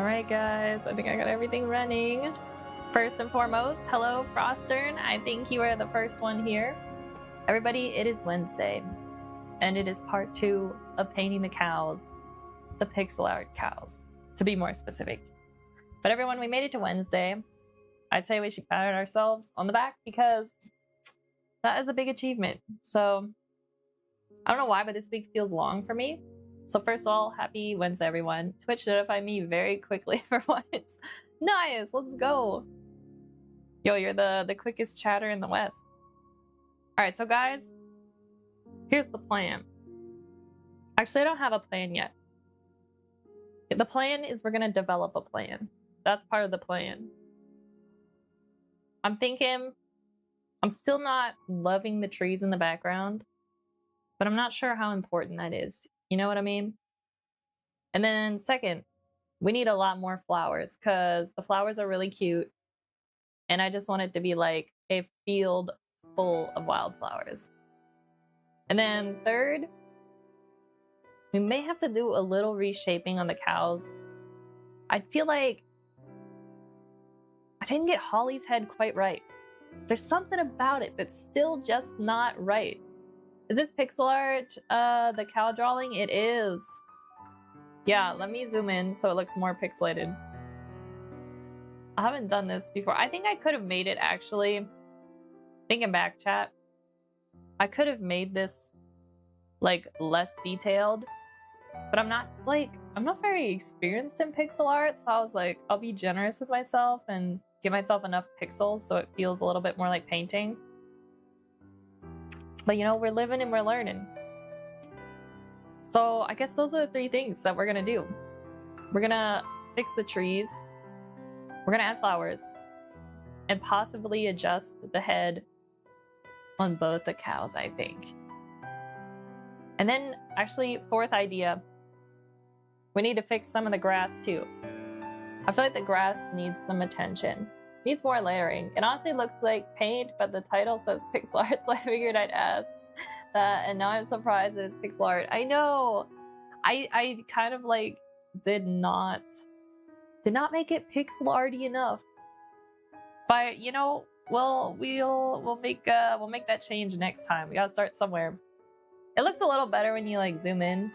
Alright guys, I think I got everything running. First and foremost, hello Frostern. I think you are the first one here. Everybody, it is Wednesday, and it is part 2 of painting the cows. The pixel art cows, to be more specific. But everyone, we made it to Wednesday. I say we should pat ourselves on the back because that is a big achievement. So, I don't know why, but this week feels long for me. So first of all, happy Wednesday, everyone. Twitch notified me very quickly for once. Nice, let's go. Yo, you're the quickest chatter in the West. All right, so guys, here's the plan. Actually, I don't have a plan yet. The plan is we're gonna develop a plan. That's part of the plan. I'm thinking, I'm still not loving the trees in the background, but I'm not sure how important that is. You know what I mean? And then second, we need a lot more flowers because the flowers are really cute. And I just want it to be like a field full of wildflowers. And then third, we may have to do a little reshaping on the cows. I feel like I didn't get Holly's head quite right. There's something about it that's still just not right. Is this pixel art, the cow drawing? It is. Yeah, let me zoom in so it looks more pixelated. I haven't done this before. I think I could have made it actually. Thinking back, chat. I could have made this like less detailed, but I'm not very experienced in pixel art, so I was like, I'll be generous with myself and give myself enough pixels so it feels a little bit more like painting. But you know, we're living and we're learning. So I guess those are the 3 things that we're gonna do. We're gonna fix the trees. We're gonna add flowers. And possibly adjust the head on both the cows, I think. And then, actually, 4th idea. We need to fix some of the grass too. I feel like the grass needs some attention. Needs more layering. It honestly looks like paint, but the title says pixel art, so I figured I'd ask that, and now I'm surprised that it's pixel art. I know! I kind of like did not make it pixel arty enough. But you know, we'll make that change next time. We gotta start somewhere. It looks a little better when you like zoom in.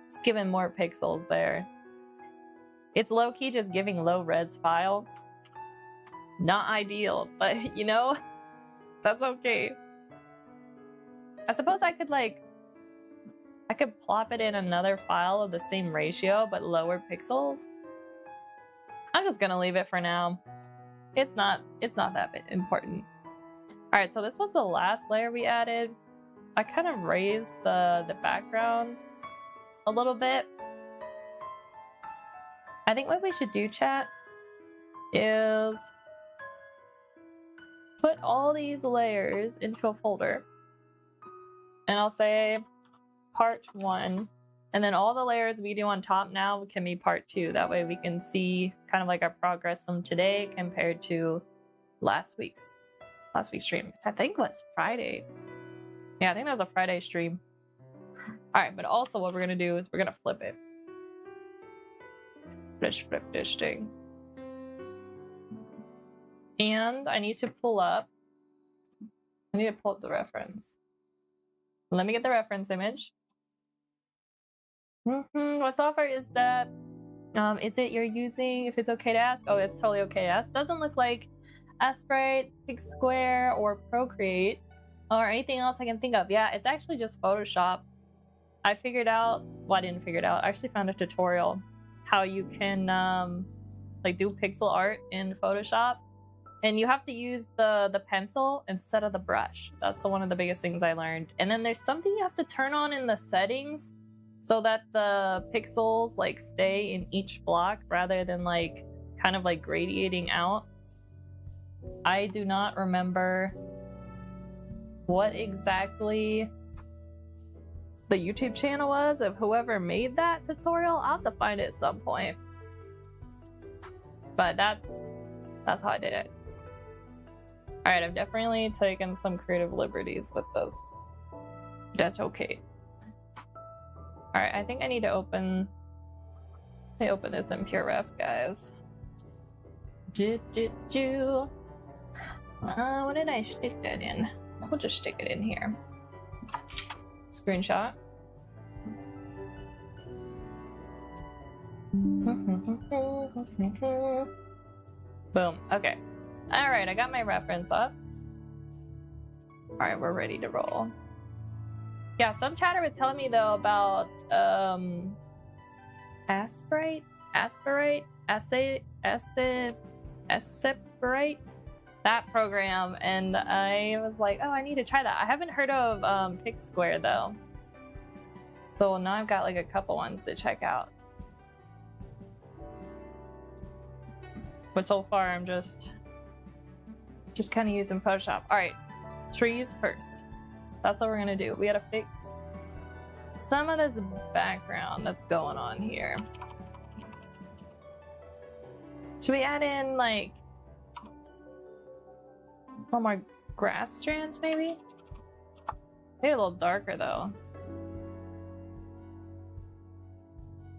It's giving more pixels there. It's low-key just giving low res file. Not ideal, but you know, that's okay. I suppose I could plop it in another file of the same ratio but lower pixels. I'm just gonna leave it for now. It's not that important. All right, so this was the last layer we added. I kind of raised the background a little bit. I think what we should do, chat, is put all these layers into a folder. And I'll say part 1. And then all the layers we do on top now can be part 2. That way we can see kind of like our progress from today compared to last week's stream, which I think was Friday. Yeah, I think that was a Friday stream. All right, but also what we're gonna do is we're gonna flip it. Let's flip this thing. And I need to pull up the reference. Let me get the reference image. What software is that? Is it you're using, if it's okay to ask? Oh, it's totally okay to ask. Doesn't look like Sprite, Square, or Procreate, or anything else I can think of. Yeah, it's actually just Photoshop. I figured out, well, I didn't figure it out. I actually found a tutorial how you can like do pixel art in Photoshop. And you have to use the pencil instead of the brush. That's one of the biggest things I learned. And then there's something you have to turn on in the settings so that the pixels like stay in each block rather than like kind of like gradiating out. I do not remember what exactly the YouTube channel was of whoever made that tutorial. I'll have to find it at some point. But that's how I did it. All right, I've definitely taken some creative liberties with this. That's okay. All right, I think I need to open me open this in Pure Ref, guys. What did I stick that in? We'll just stick it in here. Screenshot. Boom. Okay. All right, I got my reference up. All right, we're ready to roll. Yeah, some chatter was telling me though about Aspirite, that program, and I was like, oh, I need to try that. I haven't heard of Pick Square though, so now I've got like a couple ones to check out. But so far, I'm just kind of using Photoshop. All right, trees first. That's what we're gonna do. We gotta fix some of this background that's going on here. Should we add in like one more grass strands, maybe? Maybe a little darker though.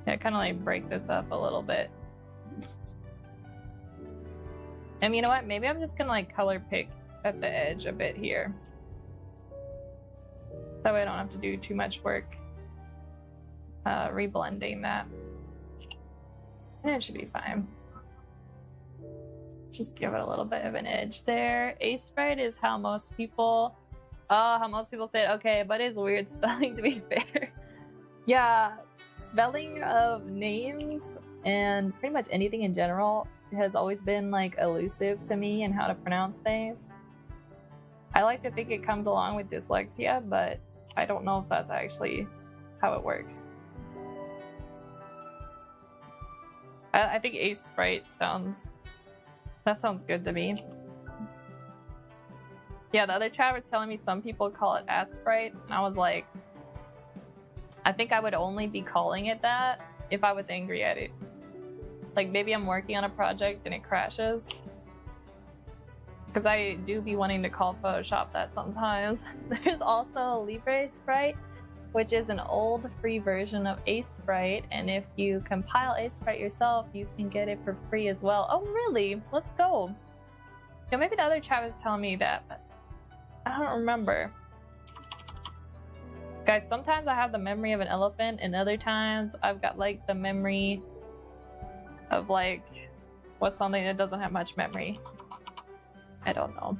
Yeah, kind of like break this up a little bit. And you know what? Maybe I'm just gonna like color pick at the edge a bit here. That way I don't have to do too much work reblending that. And it should be fine. Just give it a little bit of an edge there. Aspirite is how most people say it. Okay, but it's weird spelling, to be fair. Yeah, spelling of names and pretty much anything in general has always been like elusive to me and how to pronounce things. I like to think it comes along with dyslexia, but I don't know if that's actually how it works. I think Aspirite sounds good to me. Yeah, the other chat was telling me some people call it Aspirite, and I was like, I think I would only be calling it that if I was angry at it. Like maybe I'm working on a project and it crashes. Because I do be wanting to call Photoshop that sometimes. There's also Libre Sprite, which is an old free version of Aspirite, and if you compile Aspirite yourself, you can get it for free as well. Oh really? Let's go. Yeah, maybe the other chat was telling me that, but I don't remember. Guys, sometimes I have the memory of an elephant, and other times I've got like the memory of like what's something that doesn't have much memory. I don't know.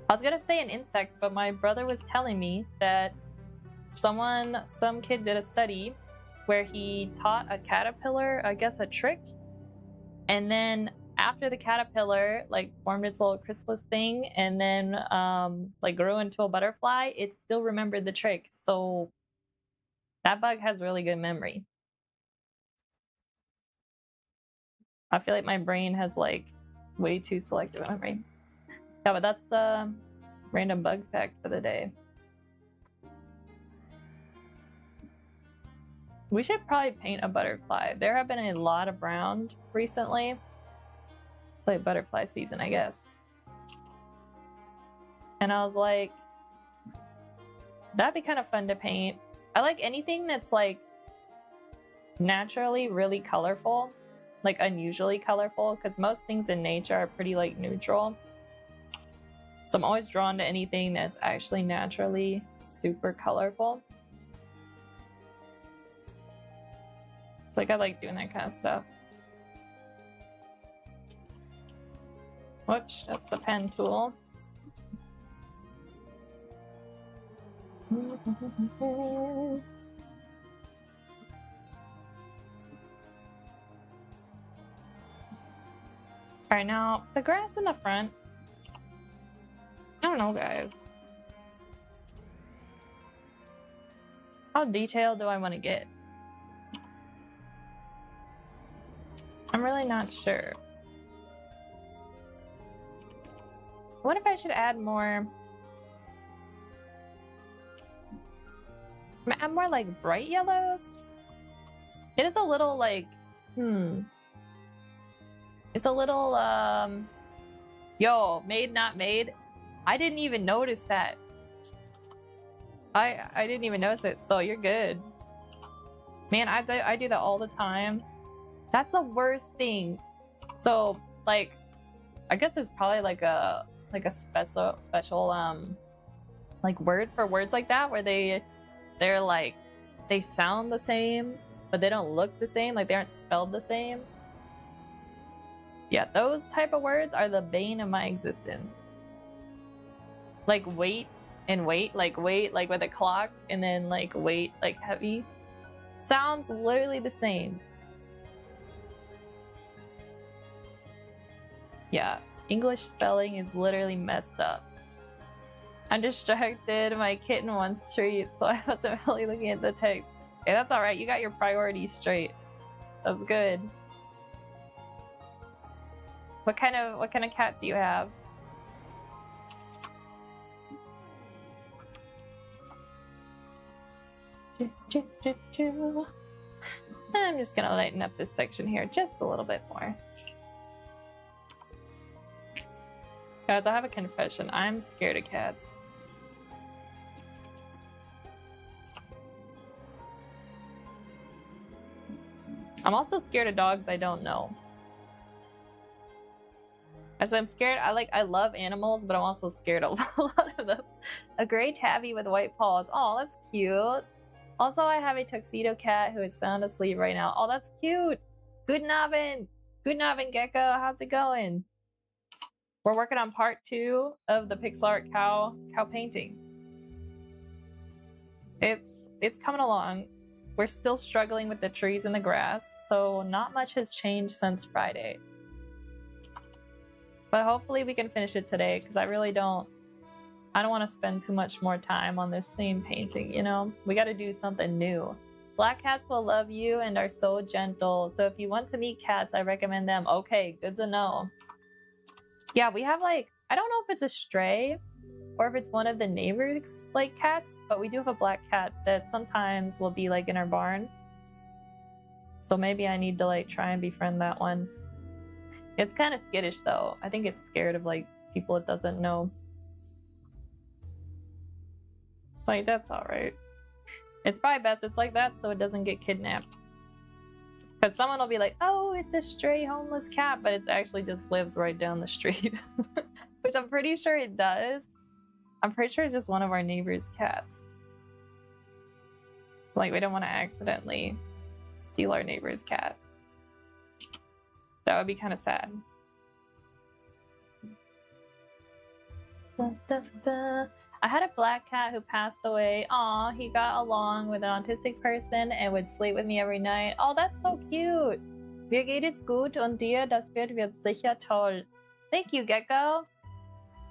I was gonna say an insect, but my brother was telling me that some kid did a study where he taught a caterpillar, I guess, a trick, and then after the caterpillar like formed its little chrysalis thing and then like grew into a butterfly, it still remembered the trick. So that bug has really good memory. I feel like my brain has like way too selective memory. Yeah, but that's the random bug fact for the day. We should probably paint a butterfly. There have been a lot of brown recently. It's like butterfly season, I guess. And I was like, that'd be kind of fun to paint. I like anything that's like naturally really colorful, like unusually colorful, because most things in nature are pretty like neutral. So I'm always drawn to anything that's actually naturally super colorful. Like I like doing that kind of stuff. Whoops, that's the pen tool. Alright, now the grass in the front. I don't know, guys. How detailed do I want to get? I'm really not sure. What if I should add more? Add more like bright yellows? It is a little like, it's a little, yo, made not made. I didn't even notice that. I didn't even notice it, so you're good. Man, I do that all the time. That's the worst thing. So like, I guess there's probably like a special like word for words like that where they're like they sound the same but they don't look the same, like they aren't spelled the same. Yeah, those type of words are the bane of my existence. Like weight and weight, like with a clock, and then like weight, like heavy. Sounds literally the same. Yeah, English spelling is literally messed up. I'm distracted. My kitten wants treats, so I wasn't really looking at the text. Hey, that's all right. You got your priorities straight. That's good. What kind of cat do you have? I'm just gonna lighten up this section here just a little bit more. Guys, I have a confession. I'm scared of cats. I'm also scared of dogs I don't know. As I'm scared, I love animals, but I'm also scared of a lot of them. A gray tabby with white paws. Oh, that's cute. Also, I have a tuxedo cat who is sound asleep right now. Oh, that's cute. Good Navin. Good Navin Gecko. How's it going? We're working on part 2 of the pixel art cow painting. It's coming along. We're still struggling with the trees and the grass, so not much has changed since Friday. But hopefully we can finish it today, because I don't want to spend too much more time on this same painting, you know? We got to do something new. Black cats will love you and are so gentle, so if you want to meet cats, I recommend them. Okay, good to know. Yeah, we have like, I don't know if it's a stray or if it's one of the neighbors' like cats, but we do have a black cat that sometimes will be like in our barn. So maybe I need to like try and befriend that one. It's kind of skittish though. I think it's scared of like people it doesn't know. Like, that's all right. It's probably best it's like that so it doesn't get kidnapped. Because someone will be like, oh, it's a stray homeless cat, but it actually just lives right down the street. Which I'm pretty sure it does. I'm pretty sure it's just one of our neighbor's cats. So like, we don't want to accidentally steal our neighbor's cat. That would be kind of sad. Da, da, da. I had a black cat who passed away. Aw, he got along with an autistic person and would sleep with me every night. Oh, that's so cute. Mir geht es gut und dir, das wird sicher toll. Thank you, Gecko.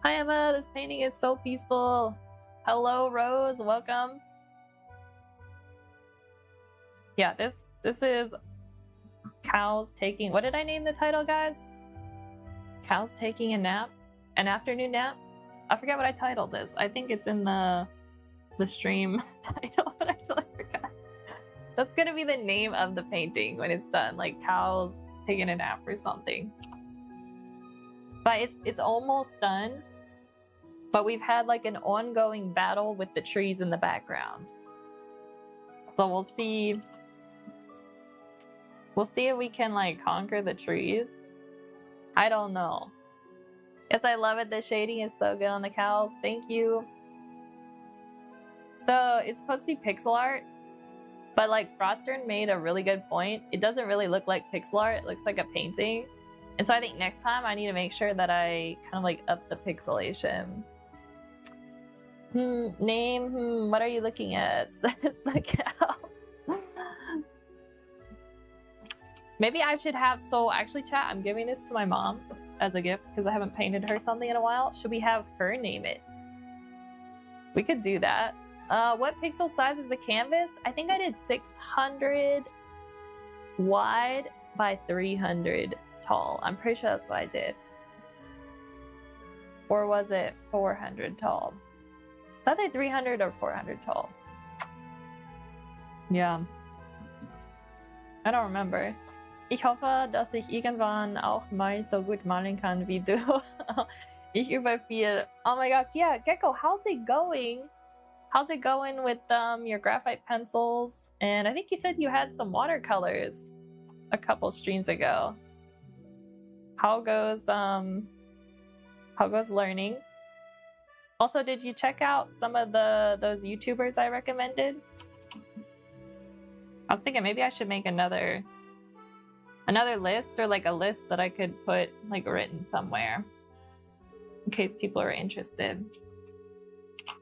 Hi, Emma. This painting is so peaceful. Hello, Rose. Welcome. Yeah, this is cows taking... What did I name the title, guys? Cows taking a nap? An afternoon nap? I forget what I titled this. I think it's in the stream title, but I totally forgot. That's gonna be the name of the painting when it's done, like cows taking a nap or something. But it's almost done. But we've had like an ongoing battle with the trees in the background. So we'll see. We'll see if we can like conquer the trees. I don't know. Yes, I love it. The shading is so good on the cows. Thank you. So it's supposed to be pixel art, but like Frostern made a really good point. It doesn't really look like pixel art. It looks like a painting. And so I think next time I need to make sure that I kind of like up the pixelation. Name, what are you looking at? Says the cow. Maybe I should have, so actually chat, I'm giving this to my mom as a gift because I haven't painted her something in a while. Should we have her name it? We could do that. What pixel size is the canvas? I think I did 600 wide by 300 tall. I'm pretty sure that's what I did. Or was it 400 tall? It's either 300 or 400 tall. Yeah. I don't remember. Ich hoffe, dass ich irgendwann auch mal so gut malen kann wie du. Ich überfiel. Oh my gosh, yeah, Gecko, how's it going? How's it going with your graphite pencils? And I think you said you had some watercolors a couple streams ago. How goes learning? Also, did you check out some of those YouTubers I recommended? I was thinking maybe I should make another list, or like a list that I could put like written somewhere in case people are interested.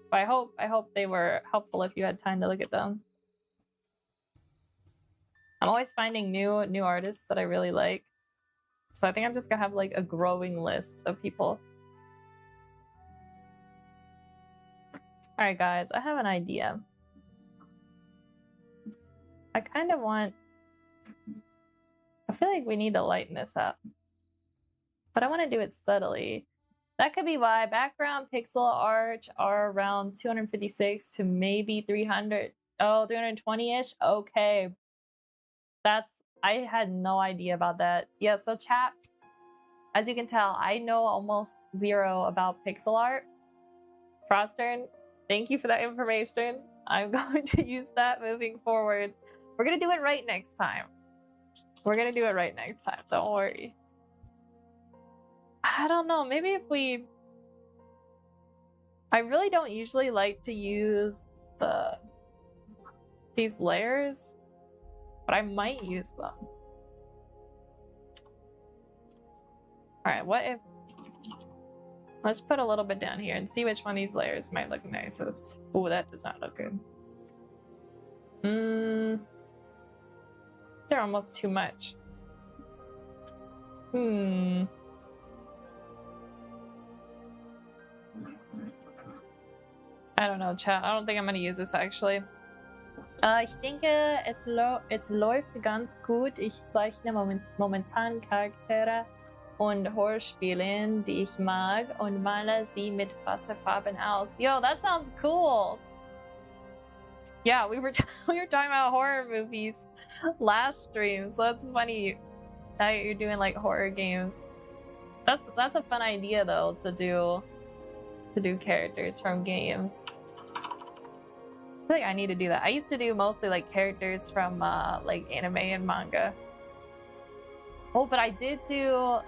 But I hope they were helpful if you had time to look at them. I'm always finding new artists that I really like. So I think I'm just gonna have like a growing list of people. All right, guys, I have an idea. I kind of want... I feel like we need to lighten this up. But I want to do it subtly. That could be why background pixel art are around 256 to maybe 300. Oh, 320-ish? Okay. I had no idea about that. Yeah, so chat, as you can tell, I know almost zero about pixel art. Frostern, thank you for that information. I'm going to use that moving forward. We're gonna do it right next time. We're gonna do it right next time, don't worry. I don't know, maybe if we... I really don't usually like to use these layers, but I might use them. Alright, what if... Let's put a little bit down here and see which one of these layers might look nicest. Oh, that does not look good. They're almost too much. I don't know, chat. I don't think I'm gonna use this actually. Ich denke, es läuft ganz gut. Ich zeichne momentan Charaktere und Hörspielen, die ich mag, und male sie mit Wasserfarben aus. Yo, that sounds cool. Yeah, we were talking about horror movies last stream, so that's funny that you're doing like horror games. That's a fun idea though, to do characters from games. I feel like I need to do that. I used to do mostly like characters from like anime and manga. Oh, but I did do...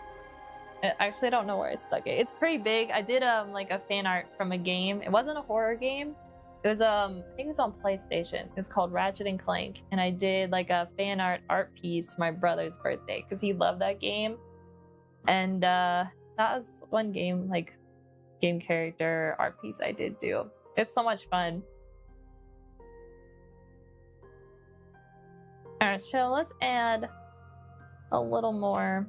Actually, I don't know where I stuck it. It's pretty big. I did like a fan art from a game. It wasn't a horror game. It was I think it was on PlayStation. It was called Ratchet and Clank, and I did like a fan art piece for my brother's birthday because he loved that game. And that was one game character art piece I did do. It's so much fun. All right, so let's add a little more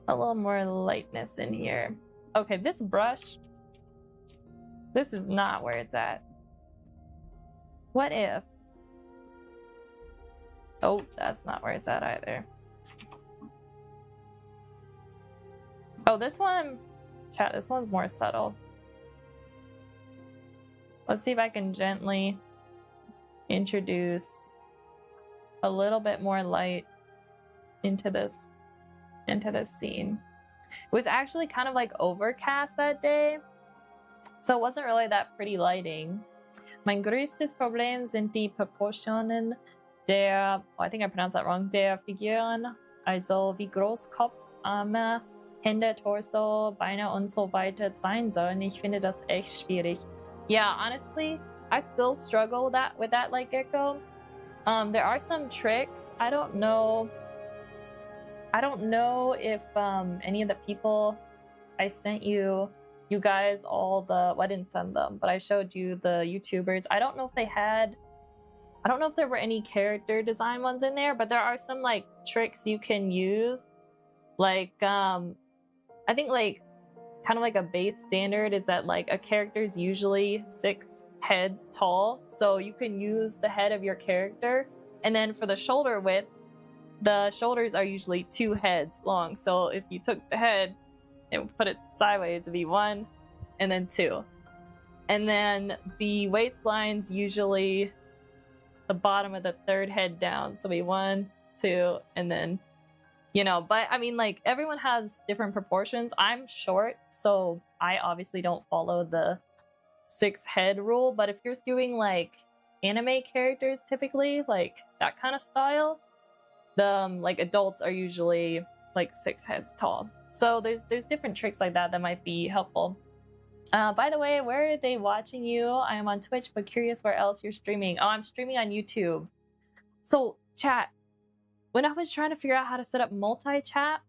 lightness in here. Okay, this brush, this is not where it's at. What if... Oh, that's not where it's at either. Oh, this one, chat, this one's more subtle. Let's see if I can gently introduce a little bit more light into this scene. It was actually kind of like overcast that day, so it wasn't really that pretty lighting. Mein größtes Problem sind die Proportionen der, oh, I think I pronounced that wrong, der Figuren, also wie groß Kopf, Arme, Hände, Torso, Beine und so weiter sein sollen. Ich finde das echt schwierig. Yeah, honestly, I still struggle with that like Gecko. There are some tricks. I don't know if any of the people I sent you guys all the... Well, I didn't send them, but I showed you the YouTubers. I don't know if there were any character design ones in there, but there are some like tricks you can use. Like I think like kind of like a base standard is that like a character's usually 6 heads tall, so you can use the head of your character, and then for the shoulder width, the shoulders are usually 2 heads long, so if you took the head and put it sideways, it'd be 1 and then 2, and then the waistline's usually the bottom of the 3rd head down, so it'd be 1, 2, and then, you know. But I mean, like, everyone has different proportions. I'm short, so I obviously don't follow the 6 head rule, but if you're doing like anime characters typically, like that kind of style, the like adults are usually like 6 heads tall. So there's different tricks like that that might be helpful. By the way, where are they watching you? I am on Twitch, but curious where else you're streaming. Oh, I'm streaming on YouTube. So chat, when I was trying to figure out how to set up multi-chat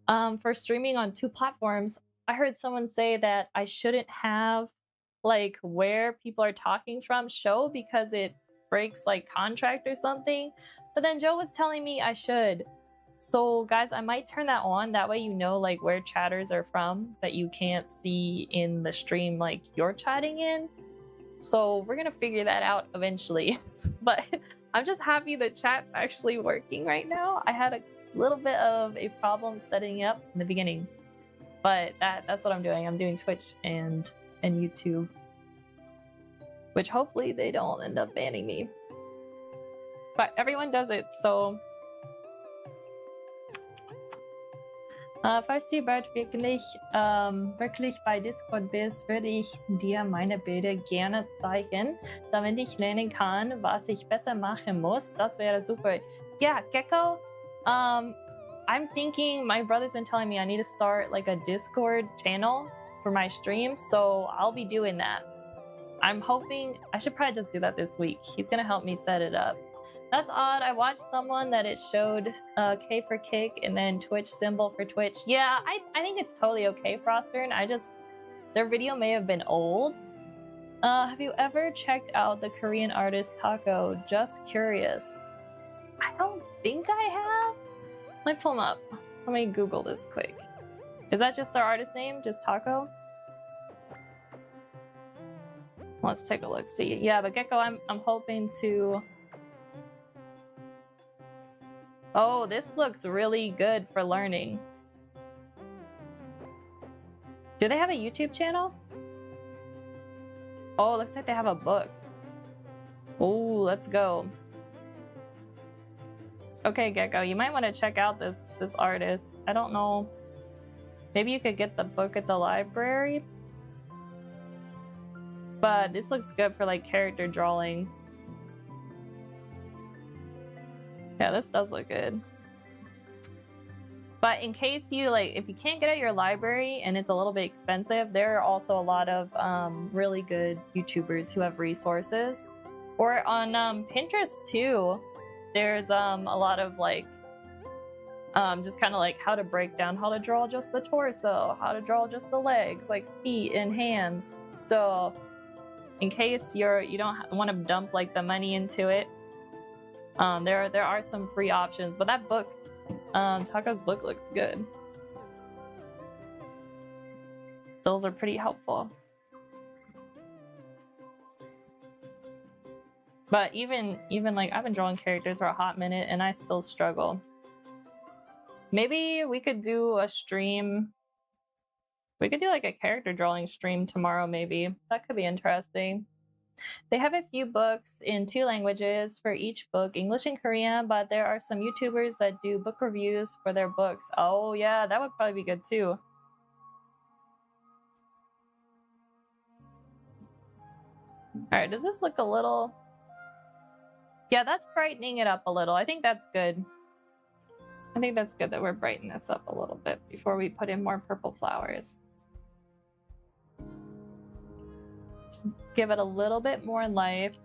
for streaming on 2 platforms, I heard someone say that I shouldn't have like where people are talking from show because it breaks like contract or something. But then Joe was telling me I should. So guys, I might turn that on. That way you know like where chatters are from that you can't see in the stream like you're chatting in. So we're gonna figure that out eventually. But I'm just happy the chat's actually working right now. I had a little bit of a problem setting it up in the beginning. But that's what I'm doing. I'm doing Twitch and YouTube. Which hopefully they don't end up banning me. But everyone does it, so falls du bald wirklich bei Discord bist, würde ich dir meine Bilder gerne zeigen, damit ich lernen kann, was ich besser machen muss. Das wäre super. Yeah, Gecko, I'm thinking, my brother's been telling me I need to start like a Discord channel for my streams, so I'll be doing that. I'm hoping, I should probably just do that this week. He's gonna help me set it up. That's odd. I watched someone that it showed K for kick and then Twitch symbol for Twitch. Yeah, I think it's totally okay, Frostern. Their video may have been old. Have you ever checked out the Korean artist Taco? Just curious. I don't think I have. Let me pull him up. Let me Google this quick. Is that just their artist name? Just Taco? Let's take a look. See, yeah, but Gecko, I'm hoping to. Oh, this looks really good for learning. Do they have a YouTube channel? Oh, looks like they have a book. Oh, let's go. Okay, Gecko, you might want to check out this artist. I don't know. Maybe you could get the book at the library. But this looks good for like character drawing. Yeah, this does look good. But in case you like, if you can't get at your library and it's a little bit expensive, there are also a lot of really good YouTubers who have resources. Or on Pinterest too, there's a lot of like, just kind of like how to break down how to draw just the torso, how to draw just the legs, like feet and hands. So in case you don't want to dump like the money into it, there are some free options, but that book, Taco's book looks good. Those are pretty helpful. But even like I've been drawing characters for a hot minute and I still struggle. Maybe we could do a stream. We could do like a character drawing stream tomorrow, maybe. That could be interesting. They have a few books in 2 languages for each book, English and Korean, but there are some YouTubers that do book reviews for their books. Oh yeah, that would probably be good too. Alright, does this look a little... Yeah, that's brightening it up a little. I think that's good. I think that's good that we're brightening this up a little bit before we put in more purple flowers. Just give it a little bit more life.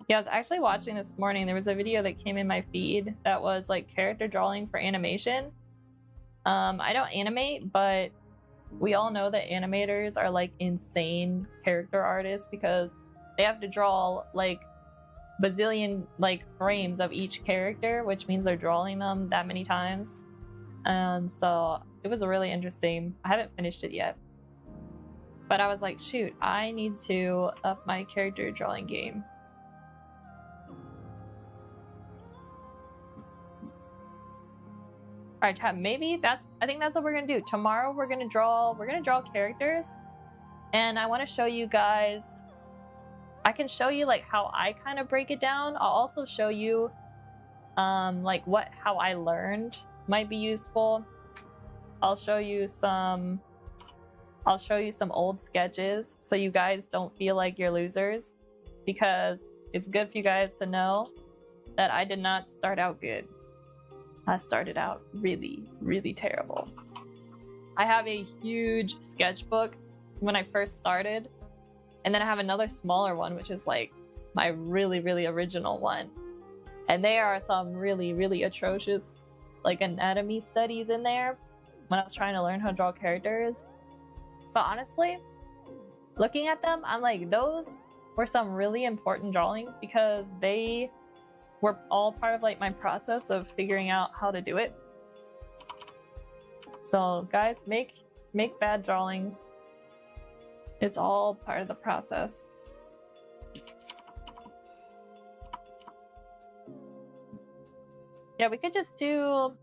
Yeah, I was actually watching this morning. There was a video that came in my feed that was like character drawing for animation. I don't animate, but we all know that animators are like insane character artists because they have to draw like bazillion like frames of each character, which means they're drawing them that many times. So it was really interesting. I haven't finished it yet, but I was like, shoot, I need to up my character drawing game. All right, chat, maybe I think that's what we're gonna do. Tomorrow we're gonna draw characters, and I want to show you guys. I can show you like how I kind of break it down. I'll also show you like how I learned might be useful. I'll show you some I'll show you some old sketches so you guys don't feel like you're losers, because it's good for you guys to know that I did not start out good. I started out really, really terrible. I have a huge sketchbook when I first started, and then I have another smaller one, which is like my really, really original one. And there are some really, really atrocious like anatomy studies in there when I was trying to learn how to draw characters. But honestly, looking at them, I'm like, those were some really important drawings because they were all part of like my process of figuring out how to do it. So guys, make bad drawings. It's all part of the process. Yeah, we could just do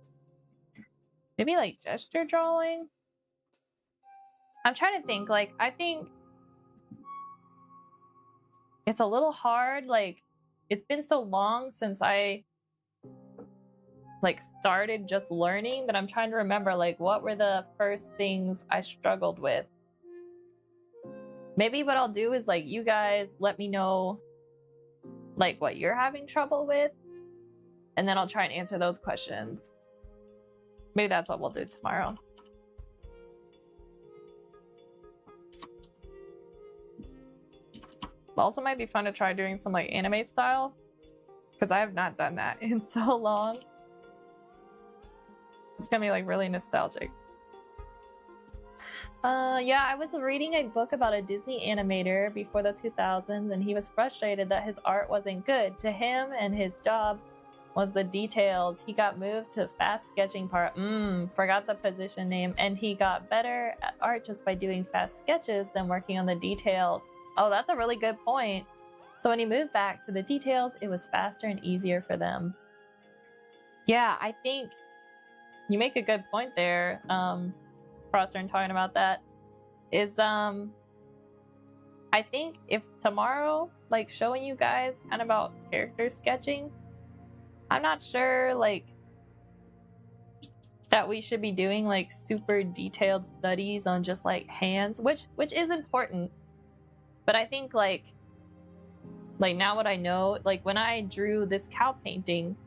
maybe like gesture drawing. I'm trying to think, like, I think it's a little hard. Like, it's been so long since I like started just learning that I'm trying to remember like what were the first things I struggled with. Maybe what I'll do is like you guys let me know like what you're having trouble with, and then I'll try and answer those questions. Maybe that's what we'll do tomorrow. Also might be fun to try doing some like anime style, because I have not done that in so long. It's gonna be like really nostalgic. Yeah, I was reading a book about a Disney animator before the 2000s, and he was frustrated that his art wasn't good. To him, and his job was the details. He got moved to fast sketching part. Forgot the position name. And he got better at art just by doing fast sketches than working on the details. Oh, that's a really good point. So when he moved back to the details, it was faster and easier for them. Yeah, I think you make a good point there, Prosser, and talking about that is I think if tomorrow, like showing you guys kind of about character sketching, I'm not sure like that we should be doing like super detailed studies on just like hands, which is important. But I think like now what I know, like when I drew this cow painting,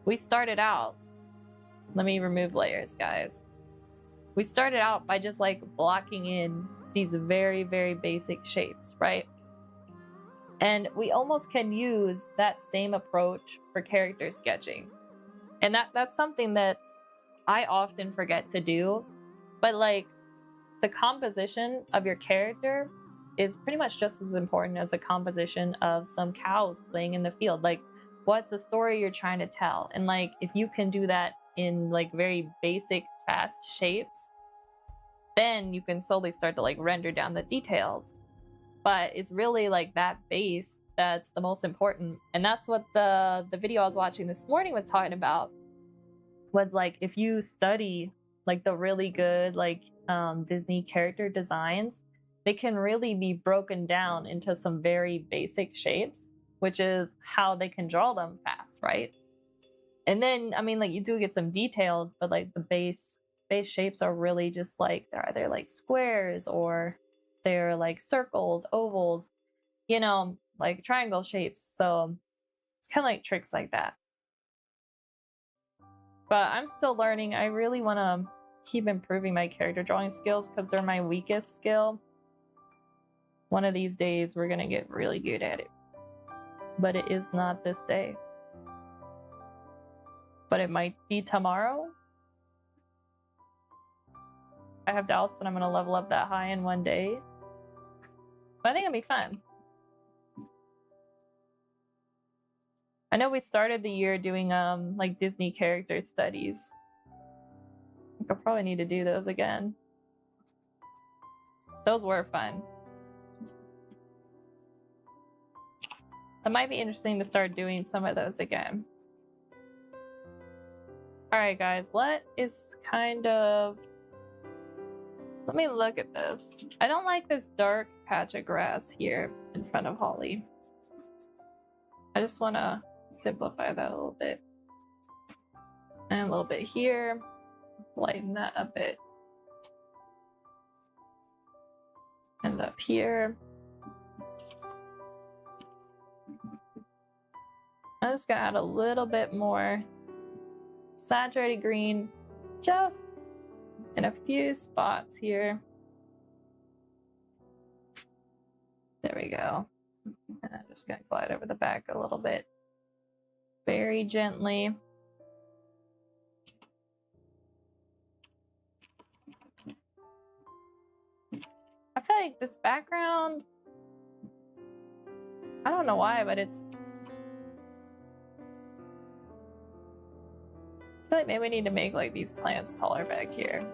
we started out, let me remove layers, guys. We started out by just like blocking in these very, very basic shapes, right? And we almost can use that same approach for character sketching. And that's something that I often forget to do. But like the composition of your character is pretty much just as important as the composition of some cows laying in the field. Like, what's the story you're trying to tell? And like, if you can do that in like very basic, fast shapes, then you can slowly start to like render down the details. But it's really like that base that's the most important. And that's what the video I was watching this morning was talking about, was like, if you study like the really good like Disney character designs, they can really be broken down into some very basic shapes, which is how they can draw them fast, right? And then, I mean, like you do get some details, but like the base shapes are really just like, they're either like squares or they're like circles, ovals, you know, like triangle shapes. So it's kind of like tricks like that. But I'm still learning. I really want to keep improving my character drawing skills because they're my weakest skill. One of these days, we're going to get really good at it. But it is not this day. But it might be tomorrow. I have doubts that I'm going to level up that high in one day. But I think it'll be fun. I know we started the year doing like Disney character studies. I think I'll probably need to do those again. Those were fun. It might be interesting to start doing some of those again. Alright guys, let me look at this. I don't like this dark patch of grass here in front of Holly. I just want to simplify that a little bit. And a little bit here. Lighten that a bit. And up here. I'm just gonna add a little bit more saturated green just in a few spots here. There we go. And I'm just gonna glide over the back a little bit. Very gently. I feel like this background, I don't know why, but it's, I feel like maybe we need to make like these plants taller back here.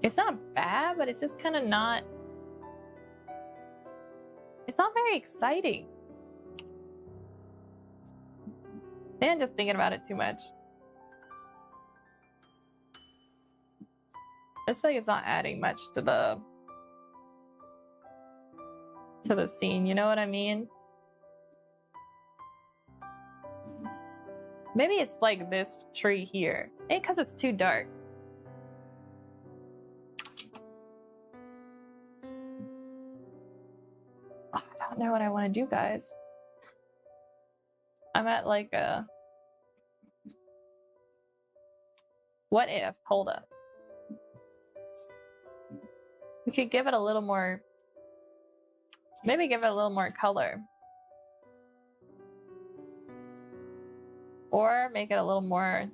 It's not bad, but it's just kind of not, it's not very exciting. Maybe I'm just thinking about it too much. It's like it's not adding much to the scene, you know what I mean? Maybe it's like this tree here. Maybe because it's too dark. Oh, I don't know what I want to do, guys. I'm at like a... What if? Hold up. We could give it a little more... Maybe give it a little more color. Or make it a little more...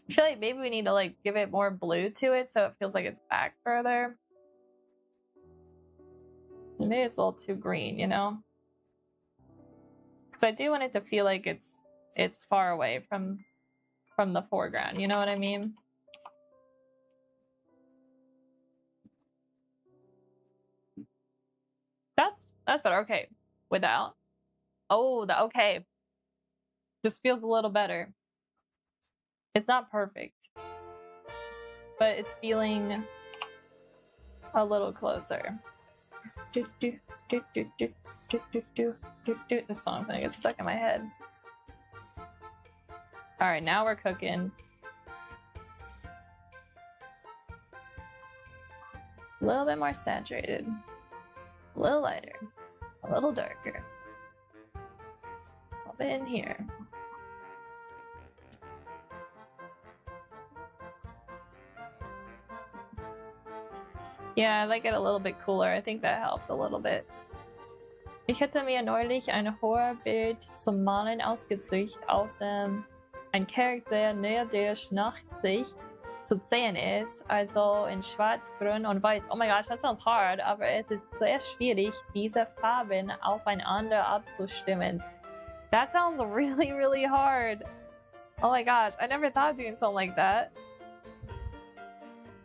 I feel like maybe we need to like give it more blue to it so it feels like it's back further. Maybe it's a little too green, you know? Because I do want it to feel like it's far away from the foreground, you know what I mean? That's better. Okay. Without. Oh, the okay. Just feels a little better. It's not perfect, but it's feeling a little closer. This song's gonna get stuck in my head. All right, now we're cooking. A little bit more saturated, a little lighter, a little darker, a little bit in here. Yeah, I like it a little bit cooler. I think that helped a little bit. Ich hätte mir neulich ein Horrorbild zum Malen ausgesucht, auf dem ein Charakter näher der Schnachtsicht zu sehen ist, also in schwarz, grün und weiß. Oh my gosh, that sounds hard, aber es ist sehr schwierig, diese Farben aufeinander abzustimmen. That sounds really, really hard. Oh my gosh, I never thought of doing something like that.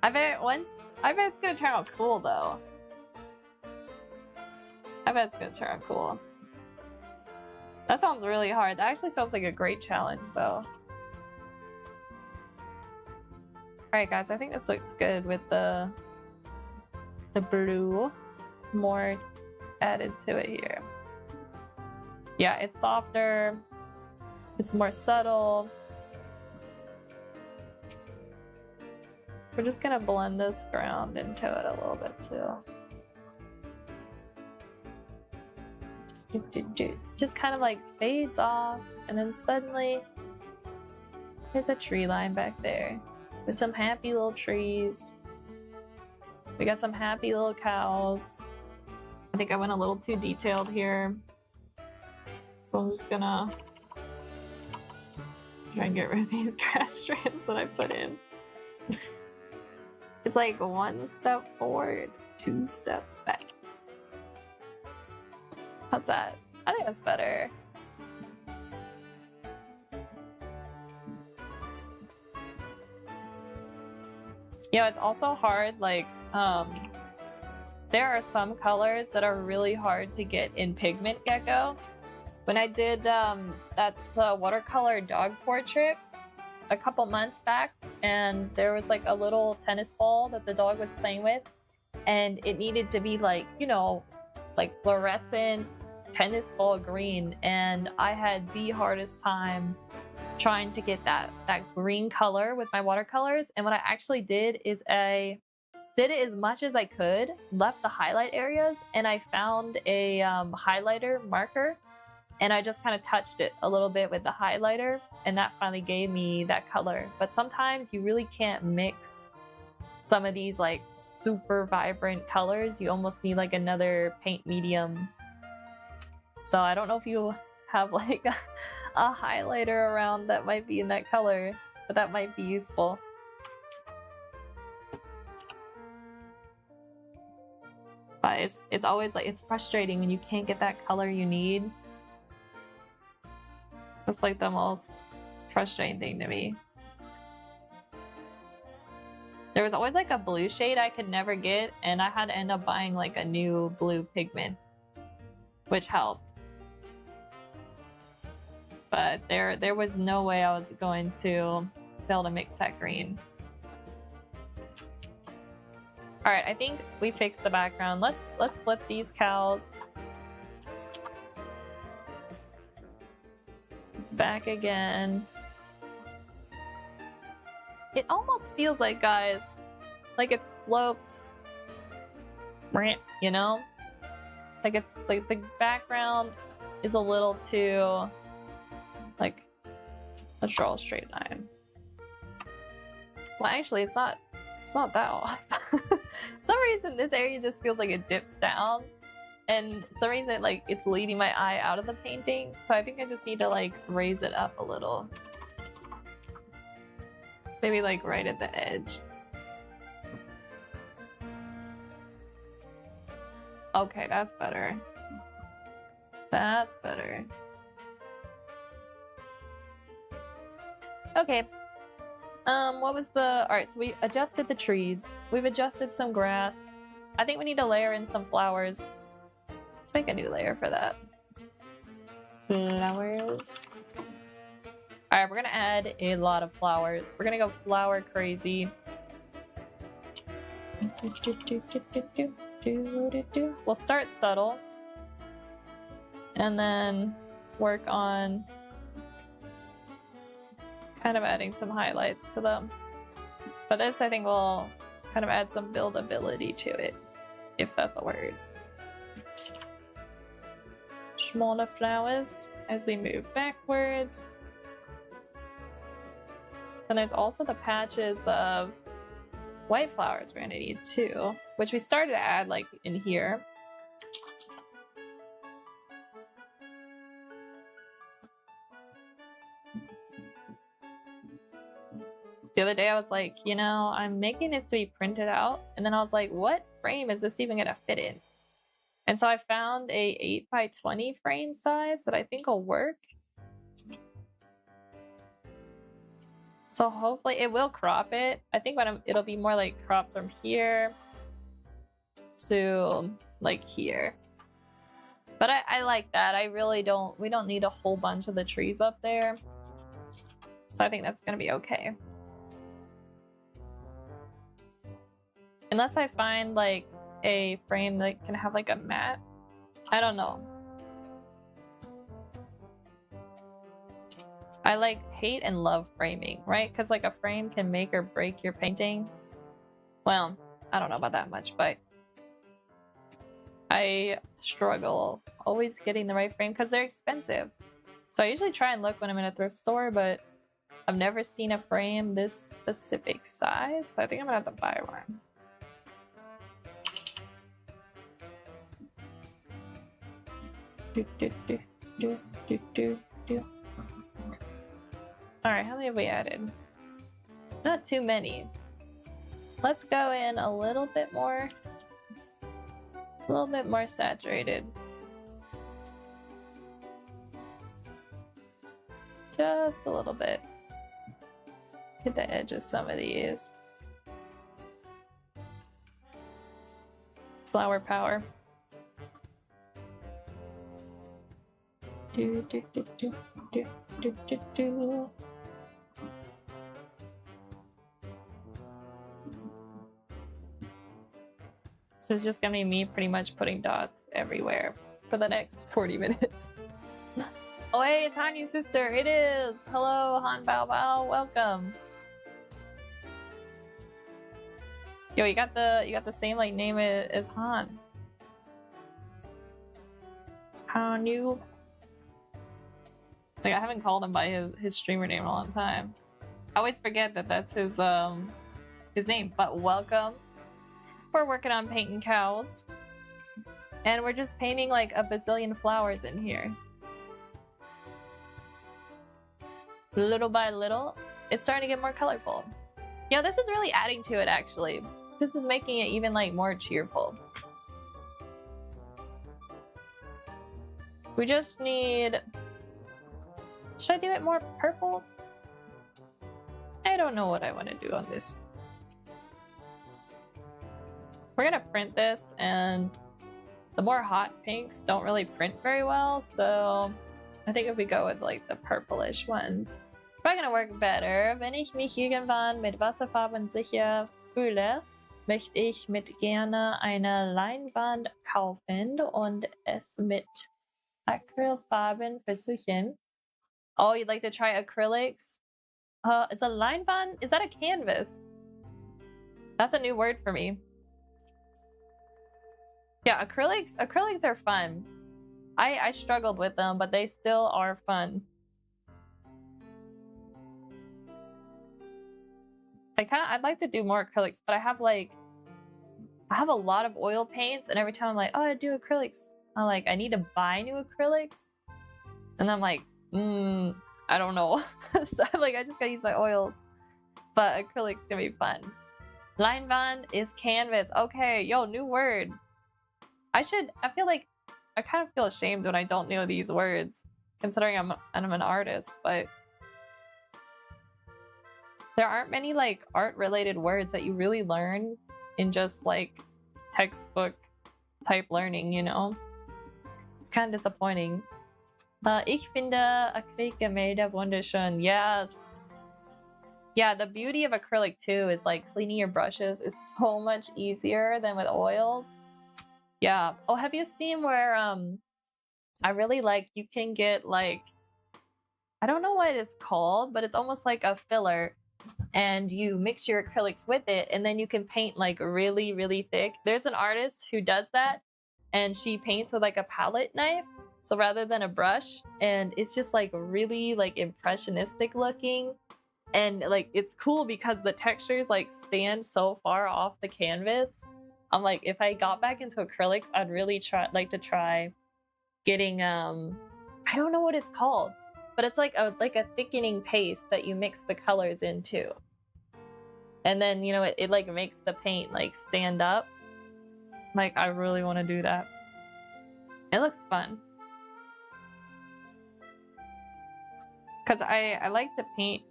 I bet it's gonna turn out cool though. I bet it's gonna turn out cool. That sounds really hard. That actually sounds like a great challenge though. Alright guys, I think this looks good with the blue more added to it here. Yeah, it's softer. It's more subtle. We're just gonna blend this ground into it a little bit too. Just kind of like fades off, and then suddenly there's a tree line back there with some happy little trees. We got some happy little cows. I think I went a little too detailed here, so I'm just gonna try and get rid of these grass strands that I put in. It's like 1 step forward, 2 steps back. How's that? I think that's better. Yeah, it's also hard, like, there are some colors that are really hard to get in Pigment Gecko. When I did that watercolor dog portrait a couple months back, and there was like a little tennis ball that the dog was playing with, and it needed to be like, you know, like fluorescent tennis ball green, and I had the hardest time trying to get that green color with my watercolors. And what I actually did is I did it as much as I could, left the highlight areas, and I found a highlighter marker, and I just kind of touched it a little bit with the highlighter, and that finally gave me that color. But sometimes you really can't mix some of these like super vibrant colors. You almost need like another paint medium. So I don't know if you have like a highlighter around that might be in that color, but that might be useful. But it's always like, it's frustrating when you can't get that color you need. That's like the most frustrating thing to me. There was always like a blue shade I could never get, and I had to end up buying like a new blue pigment, which helped. But there was no way I was going to be able to mix that green. All right, I think we fixed the background. Let's flip these cows. Back again. It almost feels like, guys, like it's sloped, you know? Like it's like the background is a little too, like, let's draw a straight line. Well, actually, it's not that off. For some reason, this area just feels like it dips down, and for some reason, like it's leading my eye out of the painting. So I think I just need to like raise it up a little. Maybe like right at the edge. Okay, that's better. That's better. Okay. What was the... Alright, so we adjusted the trees. We've adjusted some grass. I think we need to layer in some flowers. Let's make a new layer for that. Flowers. Alright, we're gonna add a lot of flowers. We're gonna go flower crazy. We'll start subtle. And then work on kind of adding some highlights to them. But this, I think, will kind of add some buildability to it, if that's a word. Smaller flowers as we move backwards. And there's also the patches of white flowers we're gonna need too, which we started to add like in here. The other day I was like, you know, I'm making this to be printed out, and then I was like, what frame is this even gonna fit in? And so I found a 8x20 frame size that I think will work. So hopefully it will crop it. I think it'll be more like cropped from here to like here. But I like that. We don't need a whole bunch of the trees up there. So I think that's gonna be okay. Unless I find like a frame that can have like a mat. I don't know. I like hate and love framing, right? Because like a frame can make or break your painting. Well, I don't know about that much, but I struggle always getting the right frame because they're expensive. So I usually try and look when I'm in a thrift store, but I've never seen a frame this specific size. So I think I'm gonna have to buy one. Alright, how many have we added? Not too many. Let's go in a little bit more saturated. Just a little bit. Hit the edge of some of these. Flower power. Do, do, do, do, do, do, do, do. So it's just gonna be me pretty much putting dots everywhere for the next 40 minutes. Oh hey, it's Han, sister. It is. Hello, Han Bao Bao. Welcome. Yo, you got the same like name as Han. Hanu. Like I haven't called him by his streamer name in a long time. I always forget that that's his name. But welcome. We're working on painting cows. And we're just painting like a bazillion flowers in here. Little by little, it's starting to get more colorful. Yeah, this is really adding to it actually. This is making it even like more cheerful. We just need... Should I do it more purple? I don't know what I want to do on this. We're gonna print this, and the more hot pinks don't really print very well, so I think if we go with like the purplish ones, probably gonna work better. Wenn ich mich irgendwann mit Wasserfarben sicher fühle, möchte ich mit gerne eine Leinwand kaufen und es mit Acrylfarben versuchen. Oh, you'd like to try acrylics? It's a Leinwand? Is that a canvas? That's a new word for me. Yeah, acrylics are fun. I struggled with them, but they still are fun. I'd like to do more acrylics, but I have a lot of oil paints, and every time I'm like, oh, I do acrylics, I'm like, I need to buy new acrylics, and I'm like, I don't know. So I'm like, I just gotta use my oils, but acrylics gonna be fun. Leinwand is canvas. Okay, yo, new word. I feel like I kind of feel ashamed when I don't know these words, considering I'm an artist, but there aren't many like art-related words that you really learn in just like textbook type learning, you know? It's kind of disappointing. Ich finde Acrylgemälde wunderschön. Yes. Yeah, the beauty of acrylic too is like cleaning your brushes is so much easier than with oils. Yeah. Oh, have you seen where I really like, you can get like, I don't know what it's called, but it's almost like a filler, and you mix your acrylics with it, and then you can paint like really, really thick. There's an artist who does that, and she paints with like a palette knife, so rather than a brush, and it's just like really like impressionistic looking, and like it's cool because the textures like stand so far off the canvas. I'm like, if I got back into acrylics, I'd really like to try getting I don't know what it's called, but it's like a thickening paste that you mix the colors into, and then you know it like makes the paint like stand up. Like I really want to do that. It looks fun because I like to paint.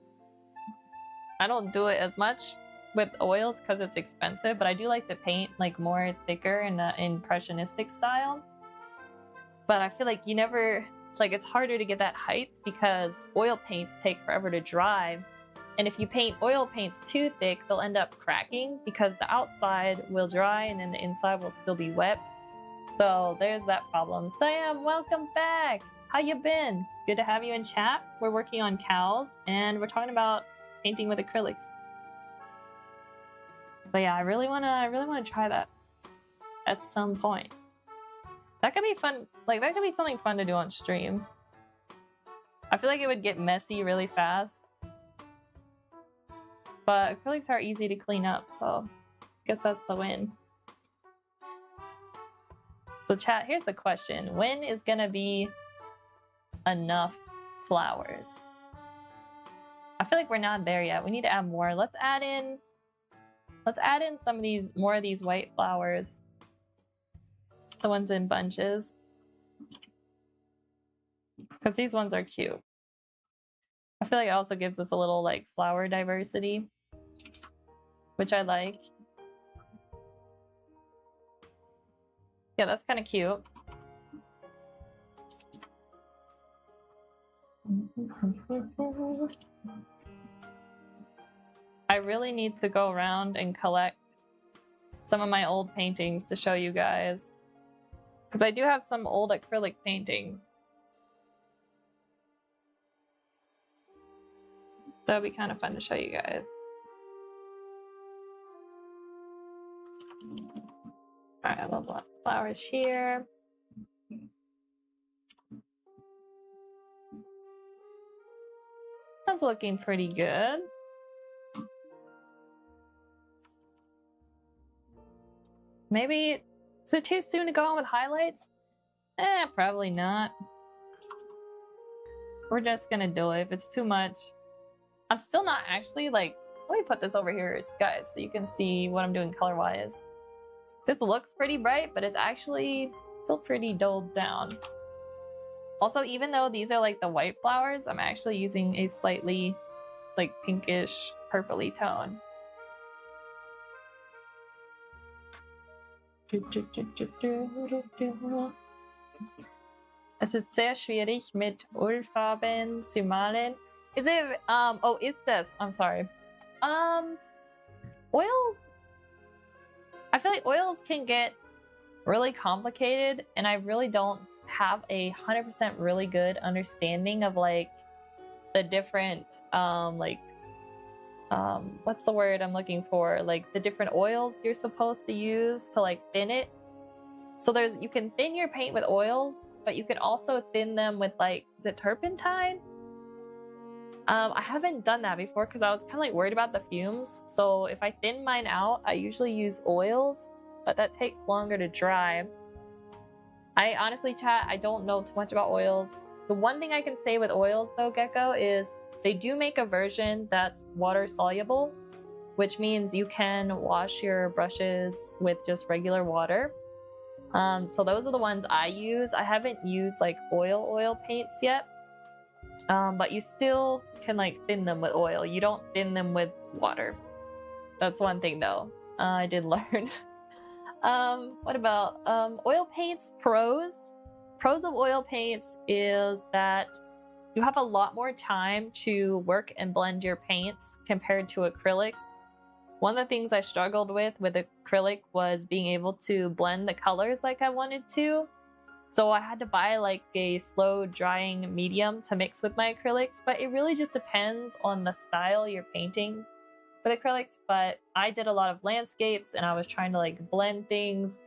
I don't do it as much with oils because it's expensive, but I do like to paint like more thicker in an impressionistic style. But I feel like it's harder to get that height because oil paints take forever to dry. And if you paint oil paints too thick, they'll end up cracking because the outside will dry and then the inside will still be wet. So there's that problem. Sam, welcome back. How you been? Good to have you in chat. We're working on cows and we're talking about painting with acrylics. But yeah, I really wanna try that at some point. That could be fun. Like that could be something fun to do on stream. I feel like it would get messy really fast. But acrylics are easy to clean up, so I guess that's the win. So chat, here's the question. When is gonna be enough flowers? I feel like we're not there yet. We need to add more. Let's add in some of these, more of these white flowers. The ones in bunches. Because these ones are cute. I feel like it also gives us a little like flower diversity, which I like. Yeah, that's kind of cute. I really need to go around and collect some of my old paintings to show you guys. Because I do have some old acrylic paintings. That would be kind of fun to show you guys. All right, a little black flowers here. That's looking pretty good. Maybe, is it too soon to go on with highlights? Probably not. We're just gonna do it. If it's too much, I'm still not actually like, let me put this over here, guys, so you can see what I'm doing color-wise. This looks pretty bright, but it's actually still pretty dulled down. Also, even though these are like the white flowers, I'm actually using a slightly like pinkish purpley tone. Es ist sehr schwierig mit Ölfarben zu malen. Is it oh, it's this. I'm sorry. Oils, I feel like oils can get really complicated, and I really don't have a 100% really good understanding of like the different what's the word I'm looking for, like the different oils you're supposed to use to like thin it. So you can thin your paint with oils, but you can also thin them with like, is it turpentine? I haven't done that before because I was kind of like worried about the fumes. So if I thin mine out, I usually use oils, but that takes longer to dry. I honestly, chat, I don't know too much about oils. The one thing I can say with oils though, Gecko, is they do make a version that's water soluble, which means you can wash your brushes with just regular water. So those are the ones I use. I haven't used like oil paints yet, but you still can like thin them with oil. You don't thin them with water. That's one thing though, I did learn. What about oil paints? Pros of oil paints is that you have a lot more time to work and blend your paints compared to acrylics. One of the things I struggled with acrylic was being able to blend the colors like I wanted to. So I had to buy like a slow drying medium to mix with my acrylics, but it really just depends on the style you're painting with acrylics. But I did a lot of landscapes and I was trying to like blend things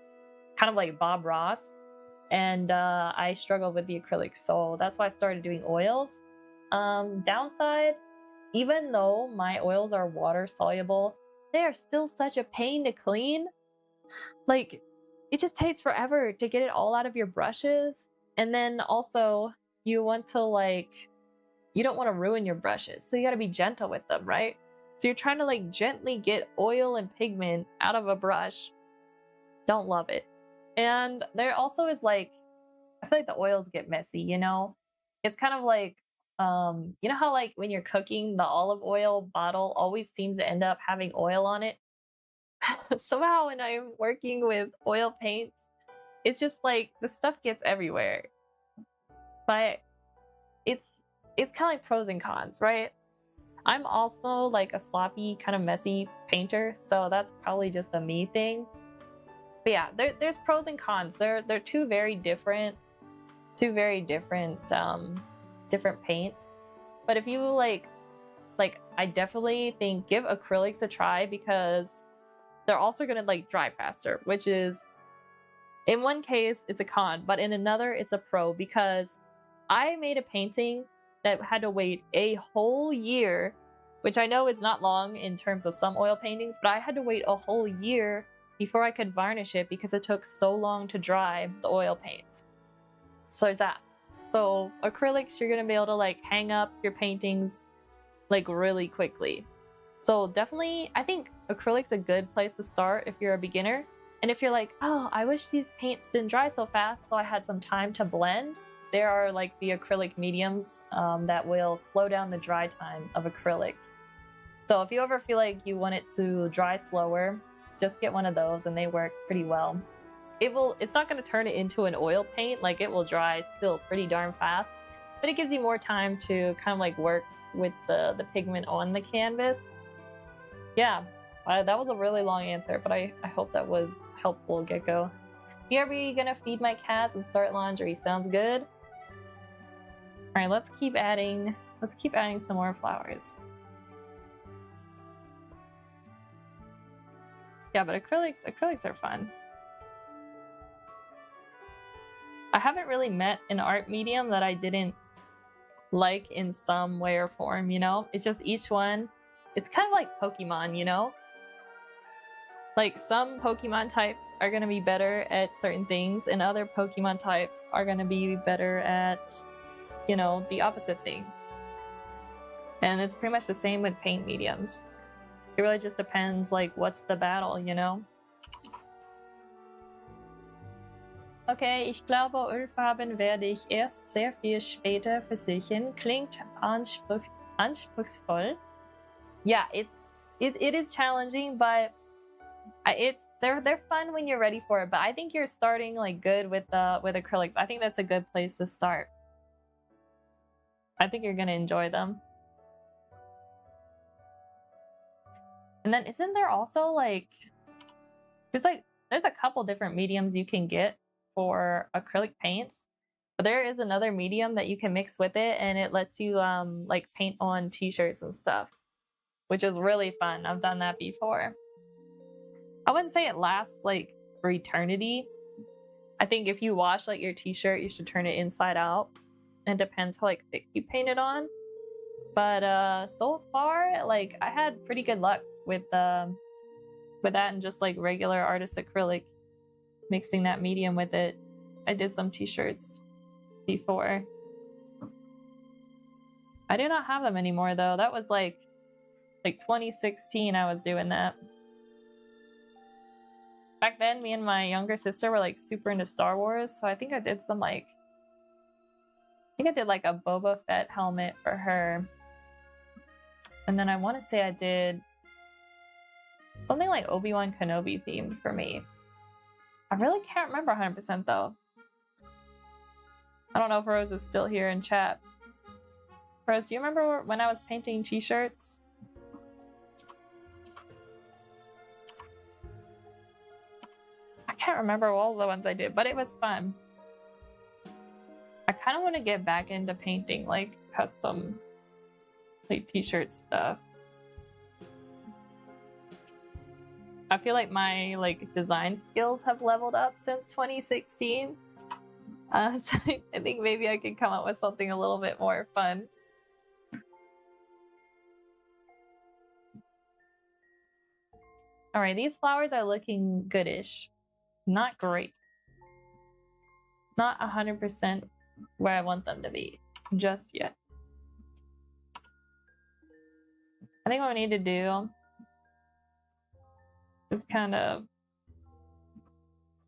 kind of like Bob Ross, and I struggled with the acrylics, so that's why I started doing oils. Downside, even though my oils are water soluble, they are still such a pain to clean. Like, it just takes forever to get it all out of your brushes. And then also, you want to like, you don't want to ruin your brushes, so you got to be gentle with them, right? So you're trying to like gently get oil and pigment out of a brush. Don't love it. And there also is like, I feel like the oils get messy, you know? It's kind of like, you know how like when you're cooking, the olive oil bottle always seems to end up having oil on it? Somehow when I'm working with oil paints, it's just like the stuff gets everywhere. But it's kind of like pros and cons, right? I'm also like a sloppy, kind of messy painter, so that's probably just a me thing. But yeah, there's pros and cons. They're two very different different paints. But if you like I definitely think give acrylics a try, because they're also gonna like dry faster, which is, in one case it's a con, but in another it's a pro, because I made a painting that had to wait a whole year, which I know is not long in terms of some oil paintings, but I had to wait a whole year before I could varnish it because it took so long to dry the oil paints. So there's that. So acrylics, you're gonna be able to like hang up your paintings like really quickly. So definitely, I think acrylic's a good place to start if you're a beginner. And if you're like, oh, I wish these paints didn't dry so fast, so I had some time to blend, there are like the acrylic mediums that will slow down the dry time of acrylic. So if you ever feel like you want it to dry slower, just get one of those and they work pretty well. It's not going to turn it into an oil paint, like it will dry still pretty darn fast, but it gives you more time to kind of like work with the pigment on the canvas. Yeah, that was a really long answer, but I hope that was helpful, Gecko. You ever gonna feed my cats and start laundry? Sounds good. All right, let's keep adding some more flowers. Yeah, but acrylics are fun. I haven't really met an art medium that I didn't like in some way or form, you know? It's just each one, it's kind of like Pokemon, you know? Like some Pokemon types are going to be better at certain things, and other Pokemon types are going to be better at, you know, the opposite thing. And it's pretty much the same with paint mediums. It really just depends, like, what's the battle, you know? Okay, ich glaube, Ölfarben werde ich erst sehr viel später versichern. Klingt anspruchsvoll. Yeah, it is challenging, but they're fun when you're ready for it. But I think you're starting like good with acrylics. I think that's a good place to start. I think you're gonna enjoy them. And then isn't there also like there's a couple different mediums you can get for acrylic paints, but there is another medium that you can mix with it, and it lets you like paint on t-shirts and stuff, which is really fun. I've done that before. I wouldn't say it lasts like for eternity. I think if you wash like your t-shirt, you should turn it inside out. It depends how like thick you paint it on. But so far, like I had pretty good luck with that and just like regular artist acrylic, mixing that medium with it. I did some t-shirts before. I do not have them anymore though. That was like 2016 I was doing that. Back then, me and my younger sister were like super into Star Wars, so I think I did some like I did like a Boba Fett helmet for her. And then I want to say I did something like Obi-Wan Kenobi themed for me. I really can't remember 100% though. I don't know if Rose is still here in chat. Rose, do you remember when I was painting t-shirts? I can't remember all the ones I did, but it was fun. I kind of want to get back into painting like custom like t-shirt stuff. I feel like my like design skills have leveled up since 2016. So I think maybe I can come up with something a little bit more fun. All right, these flowers are looking goodish. Not great. Not 100% where I want them to be just yet. I think what we need to do is kind of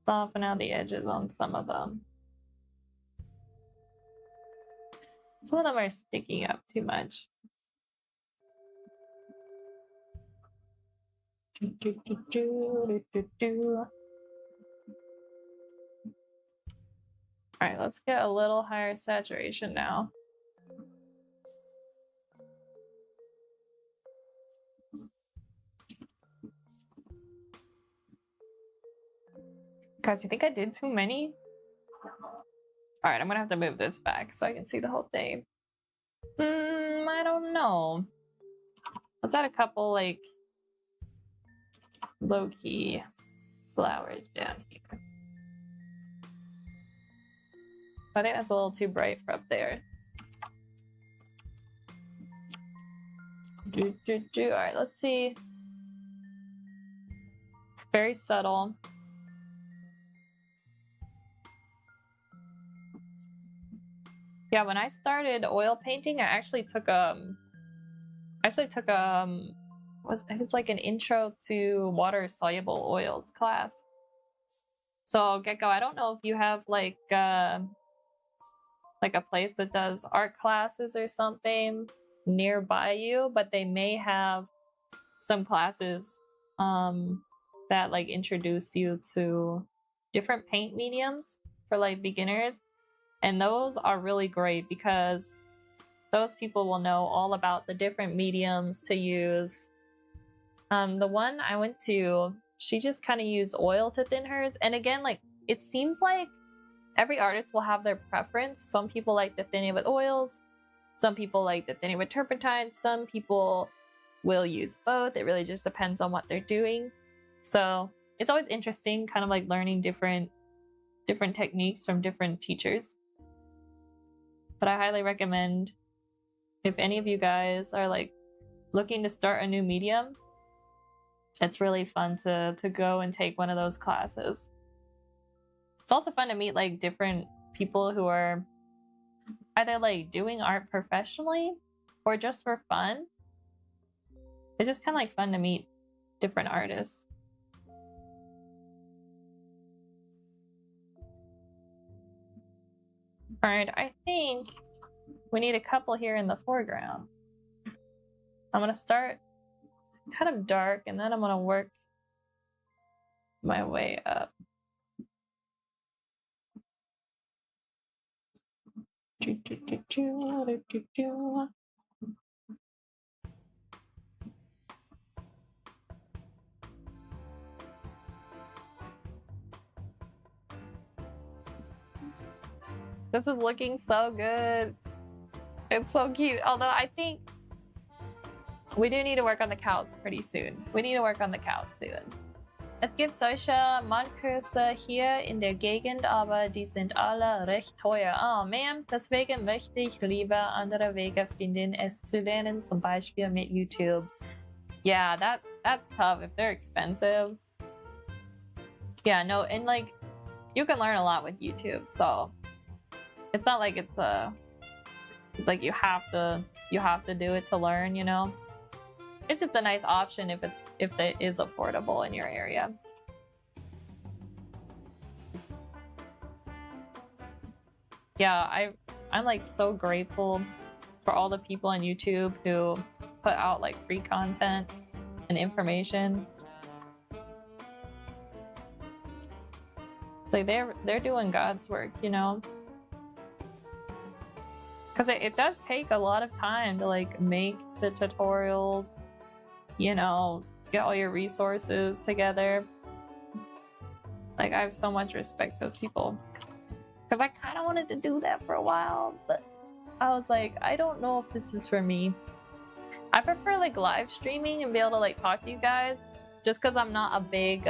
soften out the edges on some of them. Some of them are sticking up too much. All right, let's get a little higher saturation now. Guys, you think I did too many? All right, I'm gonna have to move this back so I can see the whole thing. I don't know. Let's add a couple like low-key flowers down here. I think that's a little too bright for up there. All right, let's see. Very subtle. Yeah, when I started oil painting, I actually took it was like an intro to water soluble oils class. So Gecko, I don't know if you have like a place that does art classes or something nearby you, but they may have some classes that like introduce you to different paint mediums for like beginners. And those are really great because those people will know all about the different mediums to use. The one I went to, she just kind of used oil to thin hers. And again, like it seems like every artist will have their preference. Some people like to thin it with oils. Some people like to thin it with turpentine. Some people will use both. It really just depends on what they're doing. So it's always interesting, kind of like learning different techniques from different teachers. But I highly recommend, if any of you guys are like looking to start a new medium, it's really fun to go and take one of those classes. It's also fun to meet like different people who are either like doing art professionally or just for fun. It's just kind of like fun to meet different artists. All right, I think we need a couple here in the foreground. I'm gonna start kind of dark and then I'm gonna work my way up. This is looking so good. It's so cute. Although I think we do need to work on the cows pretty soon. Es gibt solche Malkurse hier in der Gegend, aber die sind alle recht teuer. Oh man, deswegen möchte ich lieber andere Wege finden, es zu lernen, zum Beispiel mit YouTube. Yeah, that's tough if they're expensive. Yeah, no, and like you can learn a lot with YouTube, so it's not like it's like you have to do it to learn, you know. It's just a nice option if it is affordable in your area. Yeah, I'm like so grateful for all the people on YouTube who put out like free content and information. It's like they're doing God's work, you know. Because it does take a lot of time to like make the tutorials, you know, get all your resources together. Like I have so much respect for those people. Because I kind of wanted to do that for a while, but I was like, I don't know if this is for me. I prefer like live streaming and be able to like talk to you guys, just because I'm not a big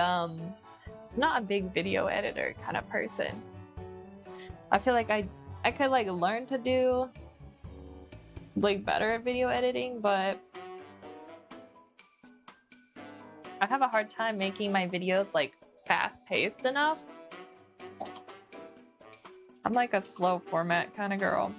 video editor kind of person. I feel like I could like learn to do like better at video editing, but I have a hard time making my videos like fast-paced enough. I'm like a slow format kind of girl.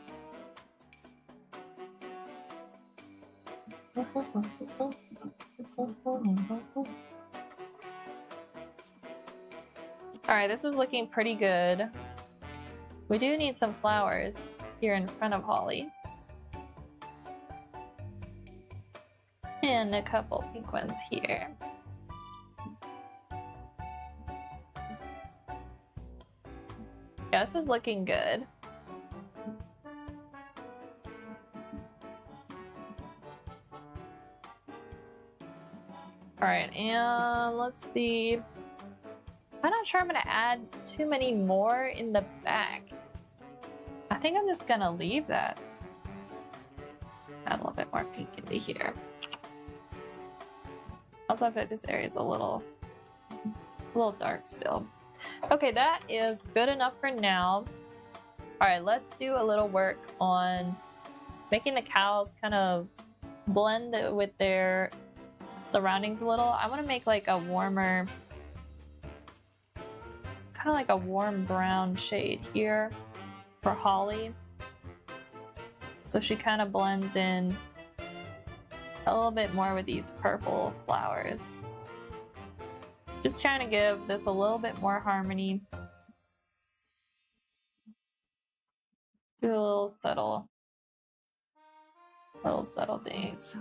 Alright, this is looking pretty good. We do need some flowers here in front of Holly. And a couple pink ones here. Yeah, this is looking good. Alright, and let's see. I'm not sure I'm gonna add too many more in the back. I think I'm just gonna leave that. Add a little bit more pink into here. Also, I bet this area is a little dark still. Okay, that is good enough for now. All right, let's do a little work on making the cows kind of blend with their surroundings a little. I want to make like a warmer, kind of like a warm brown shade here for Holly. So she kind of blends in a little bit more with these purple flowers. Just trying to give this a little bit more harmony. Do a little subtle things.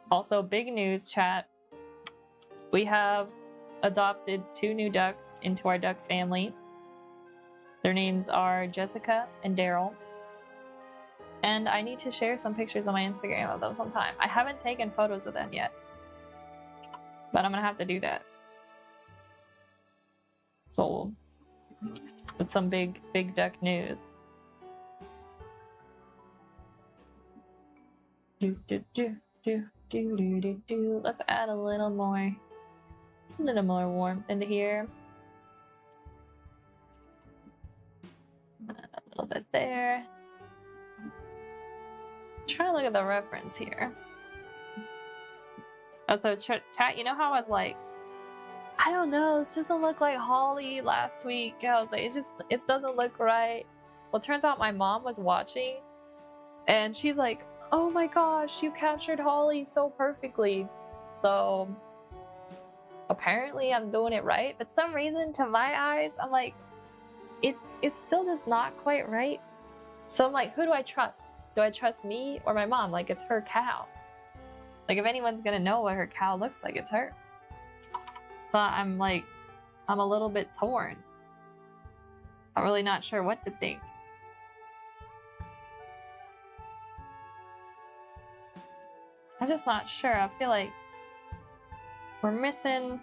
Also, big news, chat. We have adopted 2 new ducks into our duck family. Their names are Jessica and Daryl. And I need to share some pictures on my Instagram of them sometime. I haven't taken photos of them yet, but I'm gonna have to do that. So, with some big duck news. Let's add a little more warmth into here. A little bit there. Try to look at the reference here. Oh, so chat, you know how I was like, I don't know, this doesn't look like Holly last week. I was like, it doesn't look right. Well, it turns out my mom was watching and she's like, oh my gosh, you captured Holly so perfectly. So apparently I'm doing it right, but some reason to my eyes, I'm like, it's still just not quite right. So I'm like, who do I trust? Do I trust me or my mom? Like, it's her cow. Like, if anyone's gonna know what her cow looks like, it's her. So I'm like, I'm a little bit torn. I'm really not sure what to think. I'm just not sure. I feel like we're missing...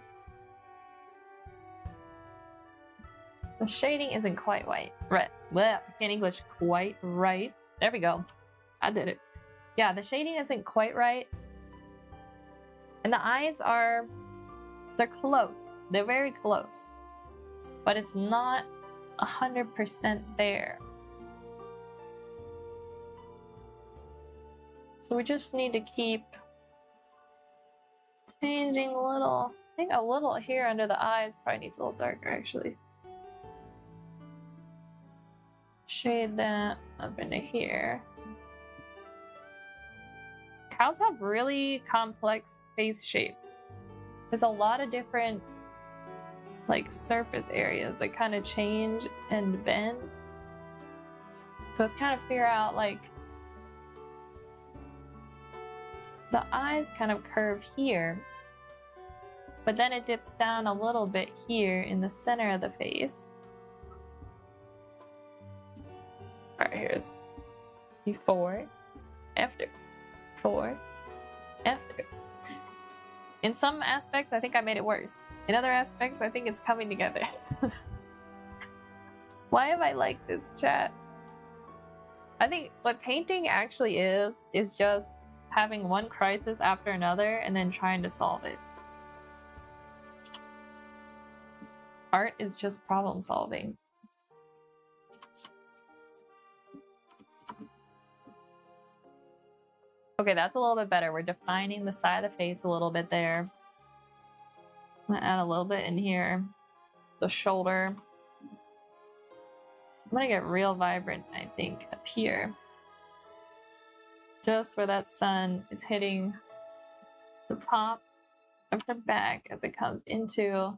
The shading isn't quite white. Right. Well, can't English quite right. There we go. I did it. Yeah, the shading isn't quite right. And the eyes are... They're close. They're very close. But it's not 100% there. So we just need to keep changing a little. I think a little here under the eyes probably needs a little darker, actually. Shade that up into here. Cows have really complex face shapes. There's a lot of different like surface areas that kind of change and bend. So it's kind of figure out like the eyes kind of curve here, but then it dips down a little bit here in the center of the face. Alright, here's before, after, before, after. In some aspects, I think I made it worse. In other aspects, I think it's coming together. Why am I like this, chat? I think what painting actually is just having one crisis after another and then trying to solve it. Art is just problem solving. Okay, that's a little bit better. We're defining the side of the face a little bit there. I'm gonna add a little bit in here. The shoulder. I'm gonna get real vibrant, I think, up here. Just where that sun is hitting the top of her back as it comes into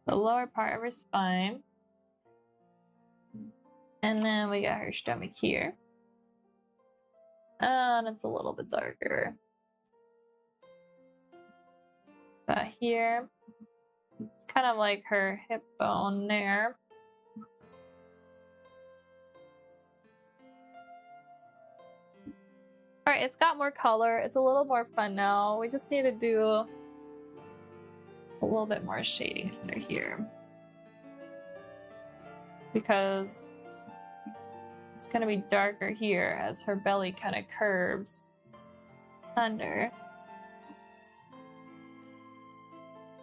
the lower part of her spine. And then we got her stomach here. And it's a little bit darker. But here, it's kind of like her hip bone there. Alright, it's got more color. It's a little more fun now. We just need to do a little bit more shading under here. Because it's going to be darker here as her belly kind of curves under.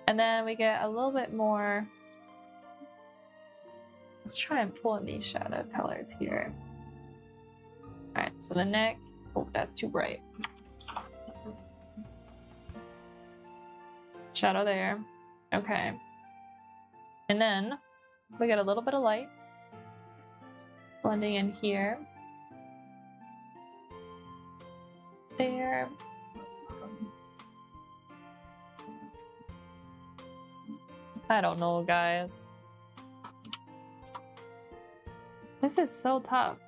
And then we get a little bit more. Let's try and pull in these shadow colors here. Alright, so the neck. Oh, that's too bright. Shadow there. Okay. And then we get a little bit of light blending in here. There. I don't know, guys. This is so tough.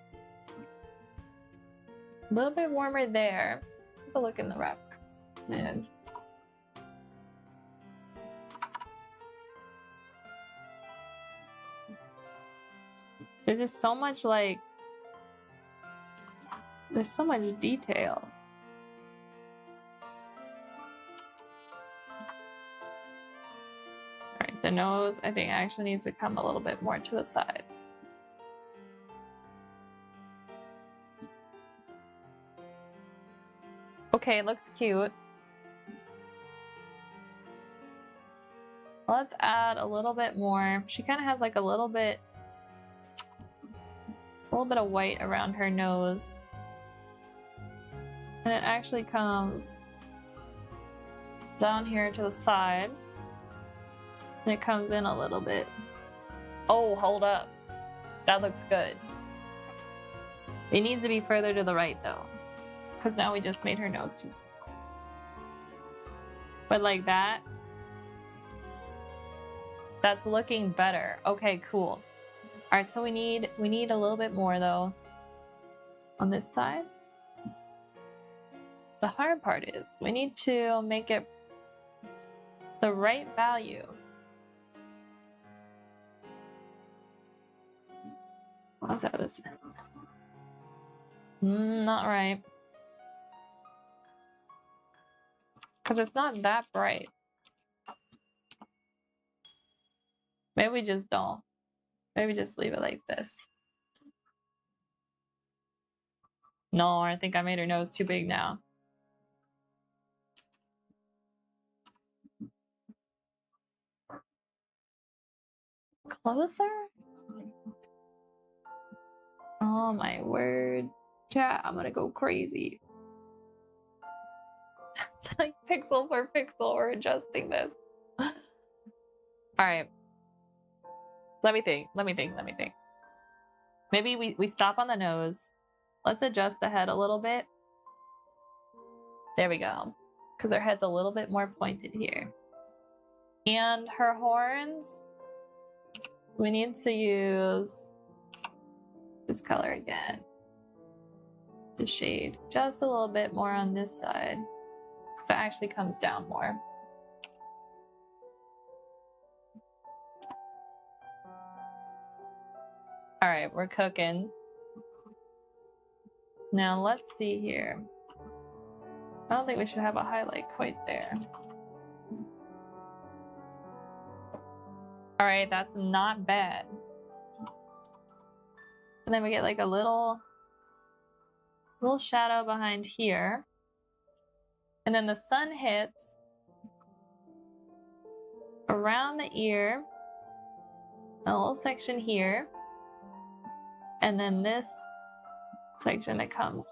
A little bit warmer there. Let's look in the wrap. And there's just so much like, there's so much detail. Alright, the nose I think actually needs to come a little bit more to the side. Okay, it looks cute. Let's add a little bit more. She kind of has like a little bit of white around her nose. And it actually comes down here to the side. And it comes in a little bit. Oh, hold up. That looks good. It needs to be further to the right though. Because now we just made her nose too small. But like that, that's looking better. Okay, cool. All right, so we need a little bit more though on this side. The hard part is we need to make it the right value. Let's add this in. Not right. Because it's not that bright. Maybe we just don't. Maybe just leave it like this. No, I think I made her nose too big now. Closer? Oh my word. Chat, I'm gonna go crazy. It's like pixel for pixel, we're adjusting this. Alright. Let me think. Maybe we stop on the nose. Let's adjust the head a little bit. There we go. Because her head's a little bit more pointed here. And her horns, we need to use this color again. The shade. Just a little bit more on this side. Because it actually comes down more. Alright, we're cooking. Now let's see here. I don't think we should have a highlight quite there. Alright, that's not bad. And then we get like a little shadow behind here. And then the sun hits around the ear. A little section here. And then this section that comes.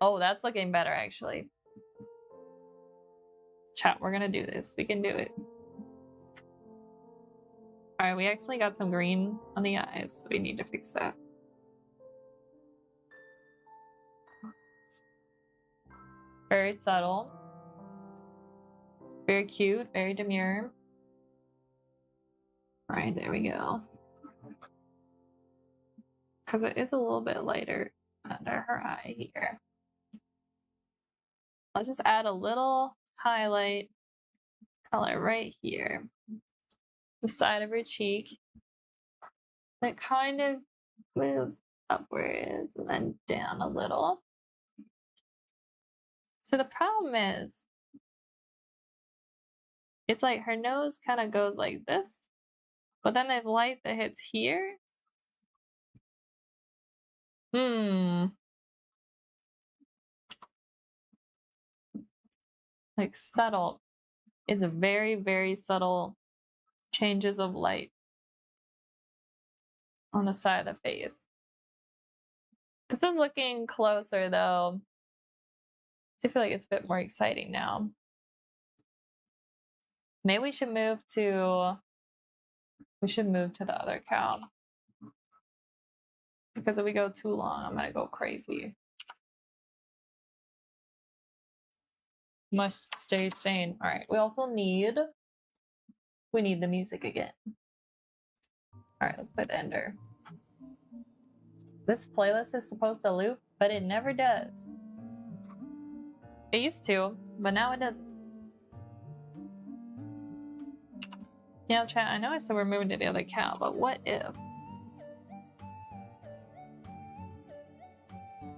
Oh, that's looking better actually. Chat, we're gonna do this. We can do it. Alright, we actually got some green on the eyes, so we need to fix that. Very subtle. Very cute, very demure. Alright, there we go. Because it is a little bit lighter under her eye here. I'll just add a little highlight color right here. The side of her cheek. That kind of moves upwards and then down a little. So the problem is, it's like her nose kind of goes like this, but then there's light that hits here. Like subtle. It's a very, very subtle changes of light on the side of the face. This is looking closer though. I feel like it's a bit more exciting now. Maybe we should move to the other cow. Because if we go too long, I'm gonna go crazy. Must stay sane. All right, we also need the music again. All right, let's put ender. This playlist is supposed to loop, but it never does. It used to, but now it doesn't. Yeah, chat, I know I said we're moving to the other cow, but what if?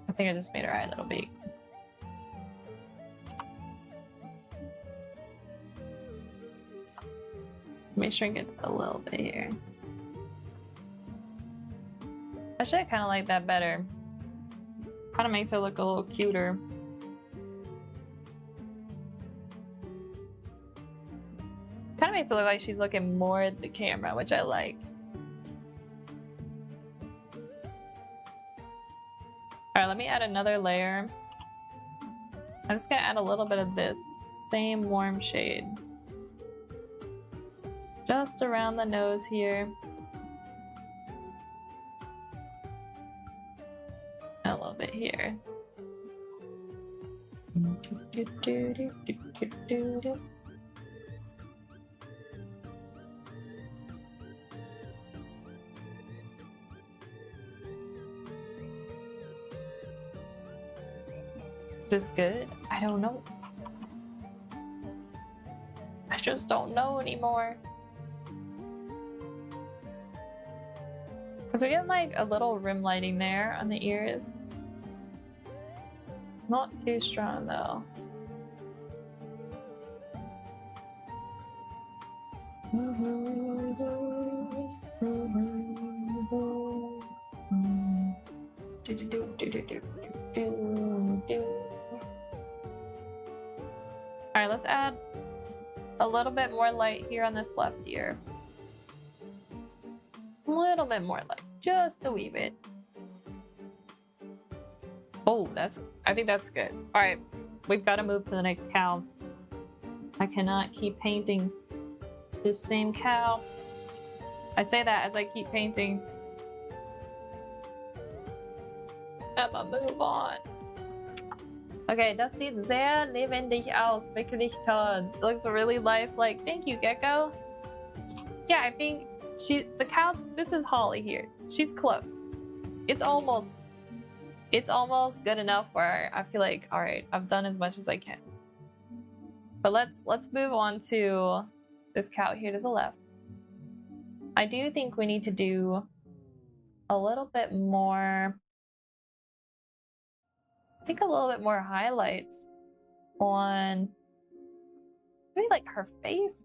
I think I just made her eye a little big. Let me shrink it a little bit here. I should kind of like that better. Kind of makes her look a little cuter. Kind of makes it look like she's looking more at the camera, which I like. Alright, let me add another layer. I'm just gonna add a little bit of this same warm shade. Just around the nose here. And a little bit here. Is this good? I don't know. I just don't know anymore. Because we're getting like a little rim lighting there on the ears. Not too strong though. Alright, let's add a little bit more light here on this left ear. A little bit more light, just a wee bit. Oh, I think that's good. Alright, we've got to move to the next cow. I cannot keep painting this same cow. I say that as I keep painting. Emma, move on. Okay, das sieht sehr lebendig aus. Wirklich toll. It looks really lifelike. Thank you, Gecko. Yeah, I think the cows, this is Holly here. She's close. It's almost good enough where I feel like, all right, I've done as much as I can. But let's move on to this cow here to the left. I do think we need to do a little bit more, I think a little bit more highlights on maybe like her face.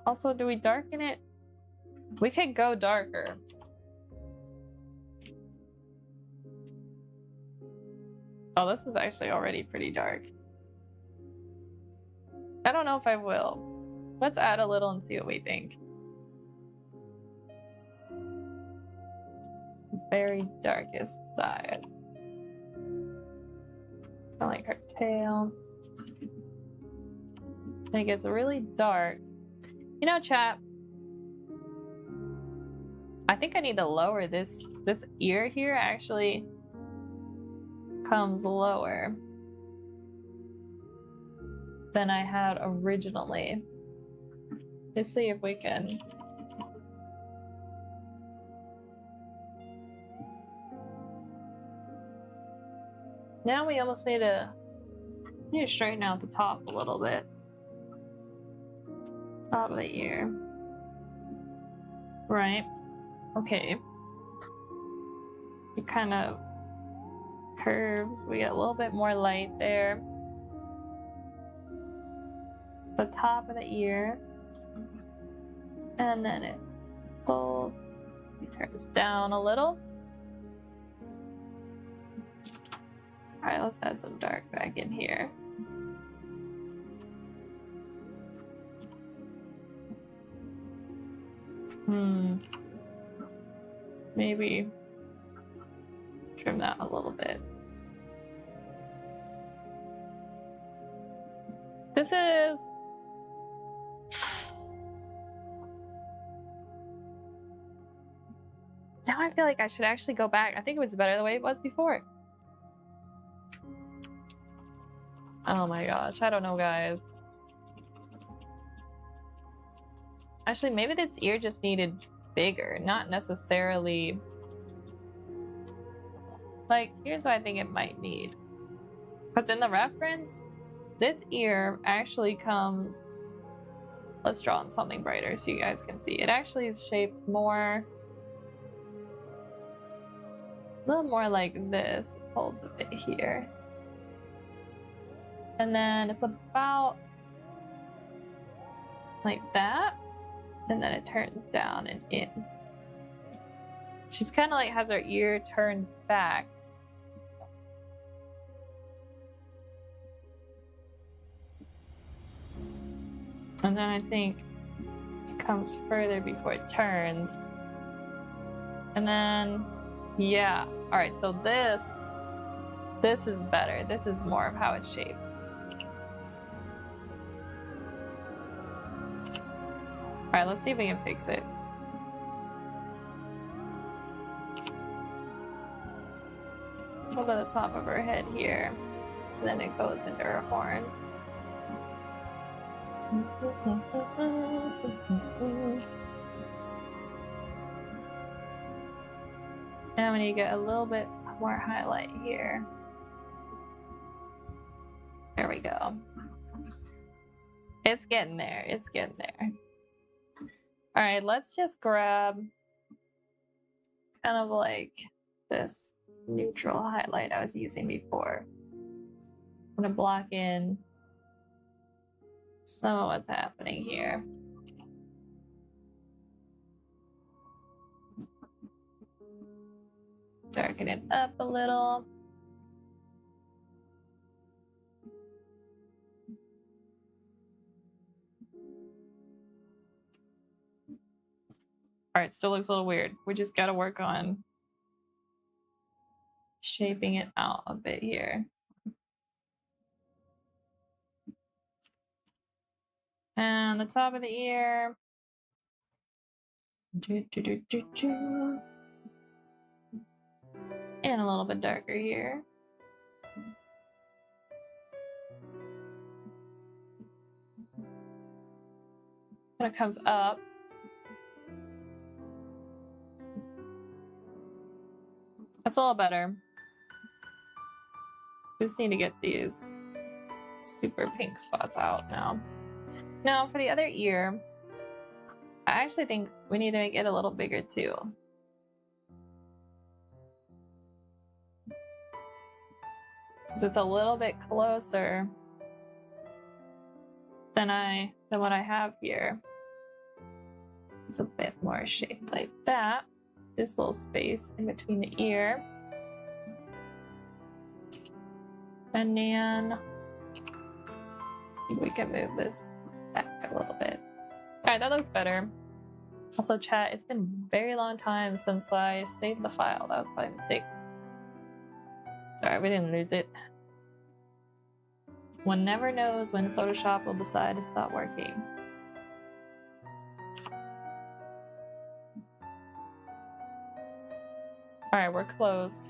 Also, do we darken it? We could go darker. Oh, this is actually already pretty dark. I don't know if I will. Let's add a little and see what we think. Very darkest side. I like her tail. And it gets really dark. You know, chat, I think I need to lower this ear here actually comes lower than I had originally. Let's see if we can. Now we almost need to straighten out the top a little bit. Top of the ear. Right. Okay. It kind of curves. We get a little bit more light there. The top of the ear. And then it folds. It turns down a little. Alright, let's add some dark back in here. Maybe trim that a little bit. This is... Now I feel like I should actually go back. I think it was better the way it was before. Oh my gosh, I don't know, guys. Actually, maybe this ear just needed bigger, not necessarily... Like, here's what I think it might need. Because in the reference, this ear actually comes... Let's draw on something brighter so you guys can see. It actually is shaped more... A little more like this. It folds a bit here. And then it's about... like that. And then it turns down and in. She's kind of like has her ear turned back. And then I think it comes further before it turns. And then, yeah. All right, so this is better. This is more of how it's shaped. All right, let's see if we can fix it. A little bit at the top of her head here. And then it goes into her horn. Now we need to get a little bit more highlight here. There we go. It's getting there. It's getting there. All right, let's just grab kind of like this neutral highlight I was using before. I'm gonna block in some of what's happening here. Darken it up a little. All right, still looks a little weird. We just got to work on shaping it out a bit here. And the top of the ear. And a little bit darker here. When it comes up. That's a little better. We just need to get these super pink spots out now. Now for the other ear, I actually think we need to make it a little bigger too. So it's a little bit closer than what I have here. It's a bit more shaped like that. This little space in between the ear. And then we can move this back a little bit. All right, that looks better. Also, chat, it's been a very long time since I saved the file. That was by mistake. Sorry, we didn't lose it. One never knows when Photoshop will decide to stop working. All right, we're close.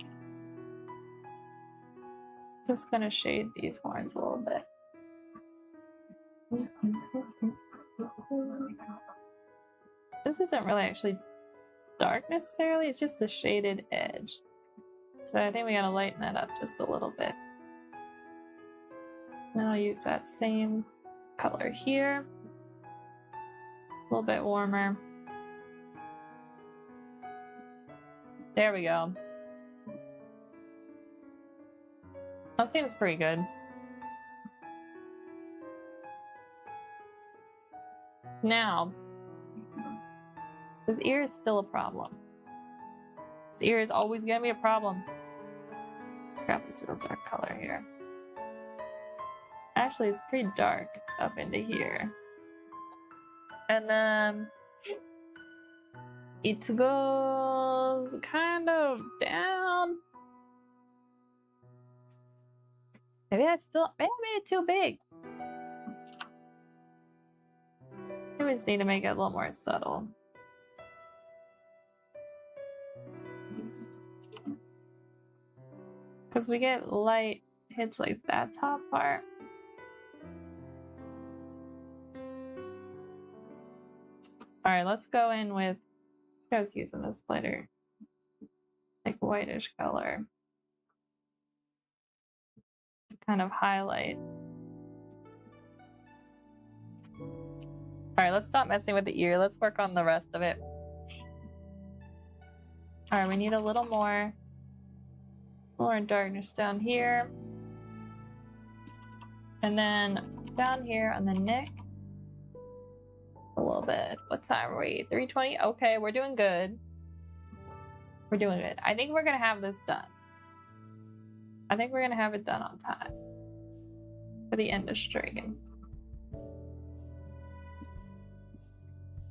Just gonna shade these horns a little bit. This isn't really actually dark necessarily, it's just a shaded edge. So I think we gotta lighten that up just a little bit. Then I'll use that same color here. A little bit warmer. There we go. That seems pretty good. Now, his ear is still a problem. His ear is always gonna be a problem. Let's grab this real dark color here. Actually, it's pretty dark up into here. And then it goes kind of down. Maybe I made it too big. We just need to make it a little more subtle. Because we get light hits like that top part. Alright, let's go in with, I was using this lighter, like whitish color. Kind of highlight. Alright, let's stop messing with the ear. Let's work on the rest of it. Alright, we need a little more darkness down here. And then down here on the neck. A little bit. What time are we? 3:20? Okay, we're doing good. We're doing it. I think we're gonna have this done. I think we're gonna have it done on time for the industry.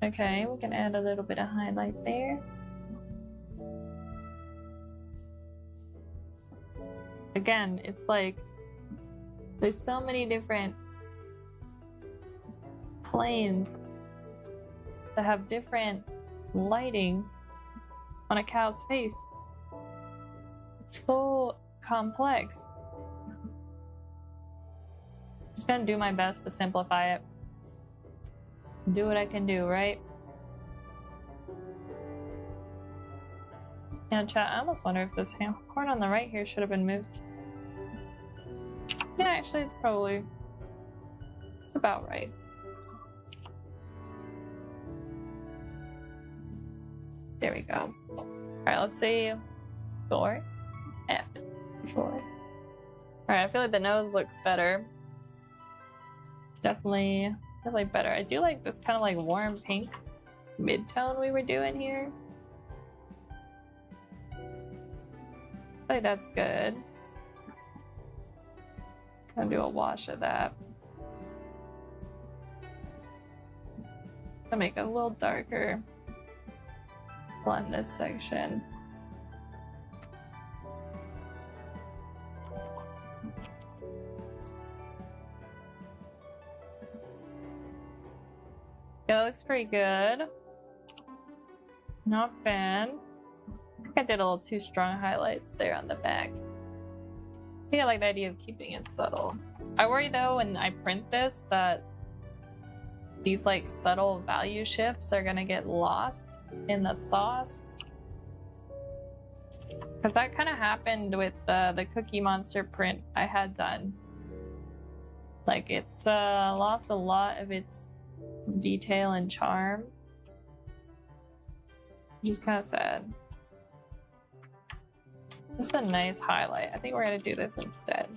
Okay, we can add a little bit of highlight there. Again, it's like there's so many different planes that have different lighting on a cow's face. It's so complex. Just gonna do my best to simplify it. Do what I can do, right? Yeah, chat, I almost wonder if this horn on the right here should have been moved. Yeah, actually, it's about right. There we go. Alright, let's see. 4, F, 4. Alright, I feel like the nose looks better. Definitely better. I do like this kind of like warm pink mid-tone we were doing here. I feel like that's good. Gonna do a wash of that. Gonna make it a little darker. Blend this section. It looks pretty good. Not bad. I think I did a little too strong highlights there on the back. I think I like the idea of keeping it subtle. I worry though when I print this that these like subtle value shifts are gonna get lost in the sauce. Because that kind of happened with the Cookie Monster print I had done. Like it lost a lot of its detail and charm. Which is kind of sad. Just a nice highlight. I think we're gonna do this instead.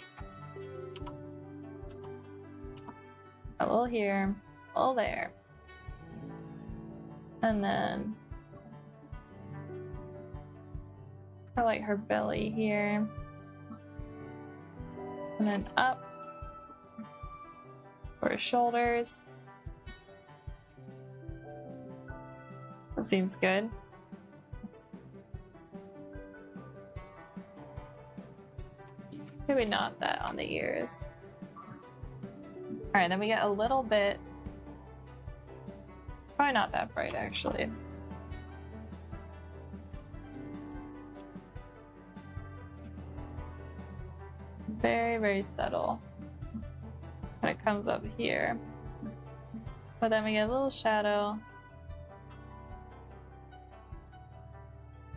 A little here, a little there. And then I like her belly here. And then up for her shoulders. That seems good. Maybe not that on the ears. Alright, then we get a little bit. Probably not that bright actually. Very subtle. When it comes up here. But then we get a little shadow.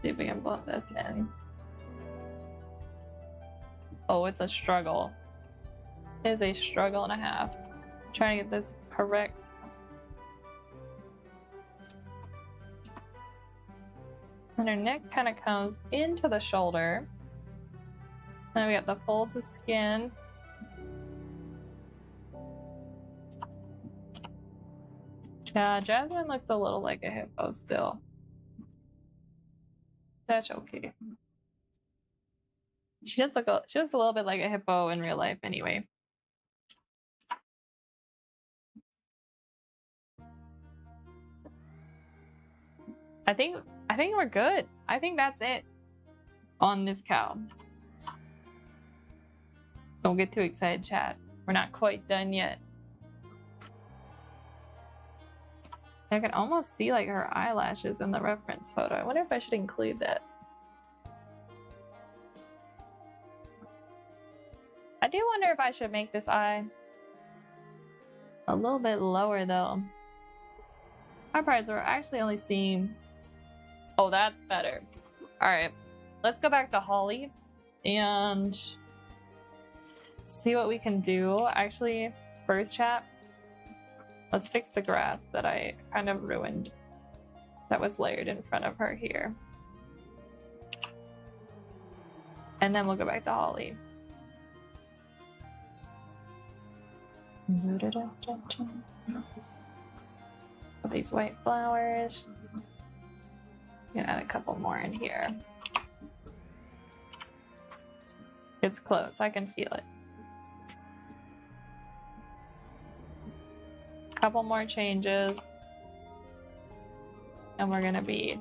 See if we can blend this in. Oh, it's a struggle. It is a struggle and a half. I'm trying to get this correct. And her neck kind of comes into the shoulder. Then we got the folds of skin. Yeah, Jasmine looks a little like a hippo still. That's okay. She looks a little bit like a hippo in real life anyway. I think we're good. I think that's it on this cow. Don't get too excited, chat. We're not quite done yet. I can almost see like her eyelashes in the reference photo. I wonder if I should include that. I do wonder if I should make this eye a little bit lower though. Our parts are actually only seeing. Oh, that's better. Alright, let's go back to Holly and see what we can do. Actually, first chat, let's fix the grass that I kind of ruined that was layered in front of her here. And then we'll go back to Holly. These white flowers. I'm gonna add a couple more in here. It's close, I can feel it. Couple more changes. And we're gonna be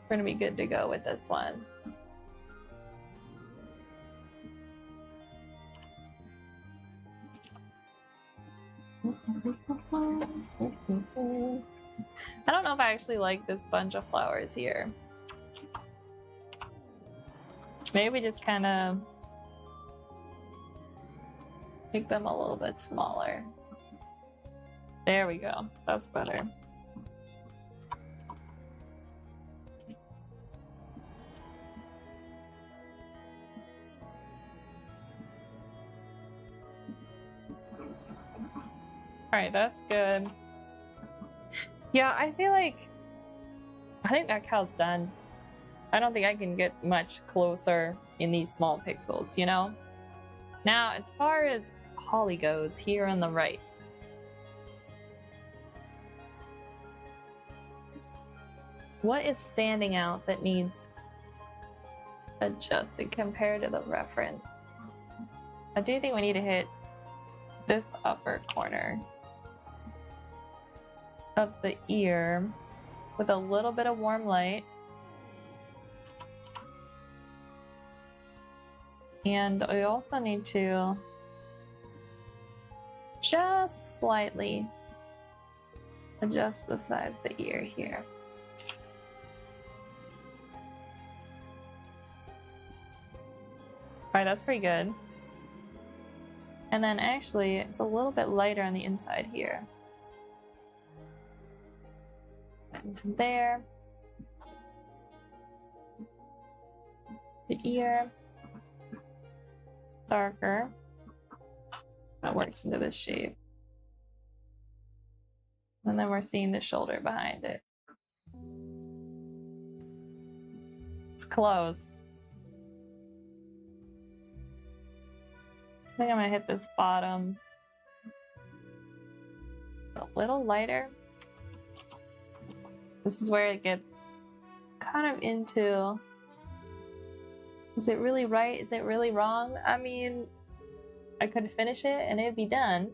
good to go with this one. I don't know if I actually like this bunch of flowers here. Maybe just kind of make them a little bit smaller. There we go. That's better. Alright, that's good. Yeah, I think that cow's done. I don't think I can get much closer in these small pixels, you know? Now, as far as Holly goes, here on the right. What is standing out that needs adjusted compared to the reference? I do think we need to hit this upper corner of the ear with a little bit of warm light. And we also need to just slightly adjust the size of the ear here. Alright, that's pretty good. And then actually, it's a little bit lighter on the inside here. Into there. The ear. It's darker. That works into this shape. And then we're seeing the shoulder behind it. It's close. I think I'm gonna hit this bottom a little lighter. This is where it gets kind of into, is it really right? Is it really wrong? I mean, I could finish it and it'd be done.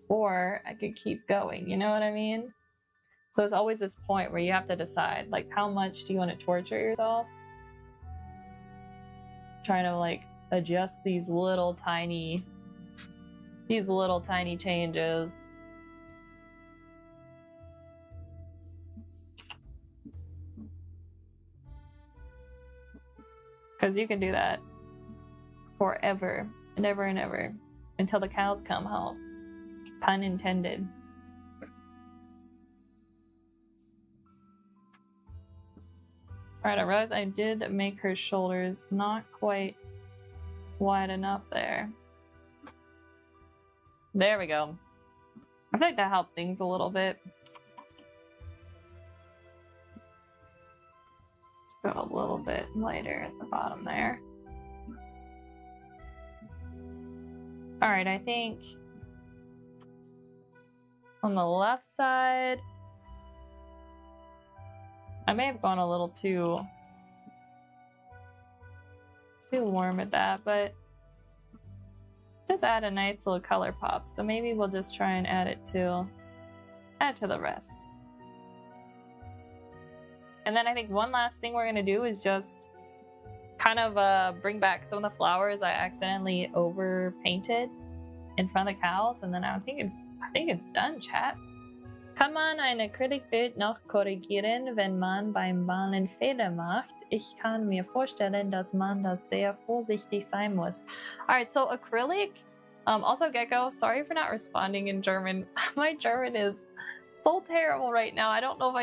Or I could keep going, you know what I mean? So it's always this point where you have to decide, like, how much do you want to torture yourself? Trying to, like, adjust these little tiny changes. Because you can do that forever and ever and ever until the cows come home. Pun intended. Alright, I realized I did make her shoulders not quite wide enough there. There we go. I feel like that helped things a little bit. Let's go a little bit lighter at the bottom there. Alright, I think on the left side, I may have gone a little too warm at that, but just add a nice little color pop. So maybe we'll just try and add it to the rest. And then I think one last thing we're gonna do is just kind of bring back some of the flowers I accidentally over painted in front of the cows, and then I think it's done, chat. Kann man ein Acrylbild noch korrigieren, wenn man beim Malen Fehler macht? Ich kann mir vorstellen, dass man das sehr vorsichtig sein muss. Alright, so acrylic. Also, Gecko, sorry for not responding in German. My German is so terrible right now. I don't know if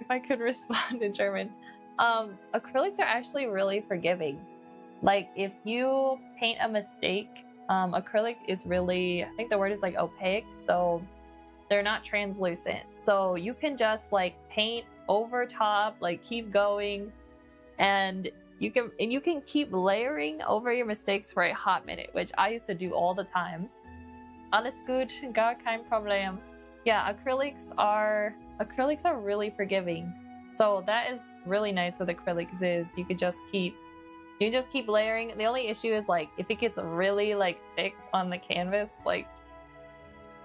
I could respond in German. Acrylics are actually really forgiving. Like, if you paint a mistake, acrylic is really, I think the word is like opaque, so they're not translucent. So you can just like paint over top, like keep going, and you can keep layering over your mistakes for a hot minute, which I used to do all the time. Alles gut, gar kein Problem. Yeah, acrylics are really forgiving. So that is really nice with acrylics is you can just keep layering. The only issue is like if it gets really like thick on the canvas, like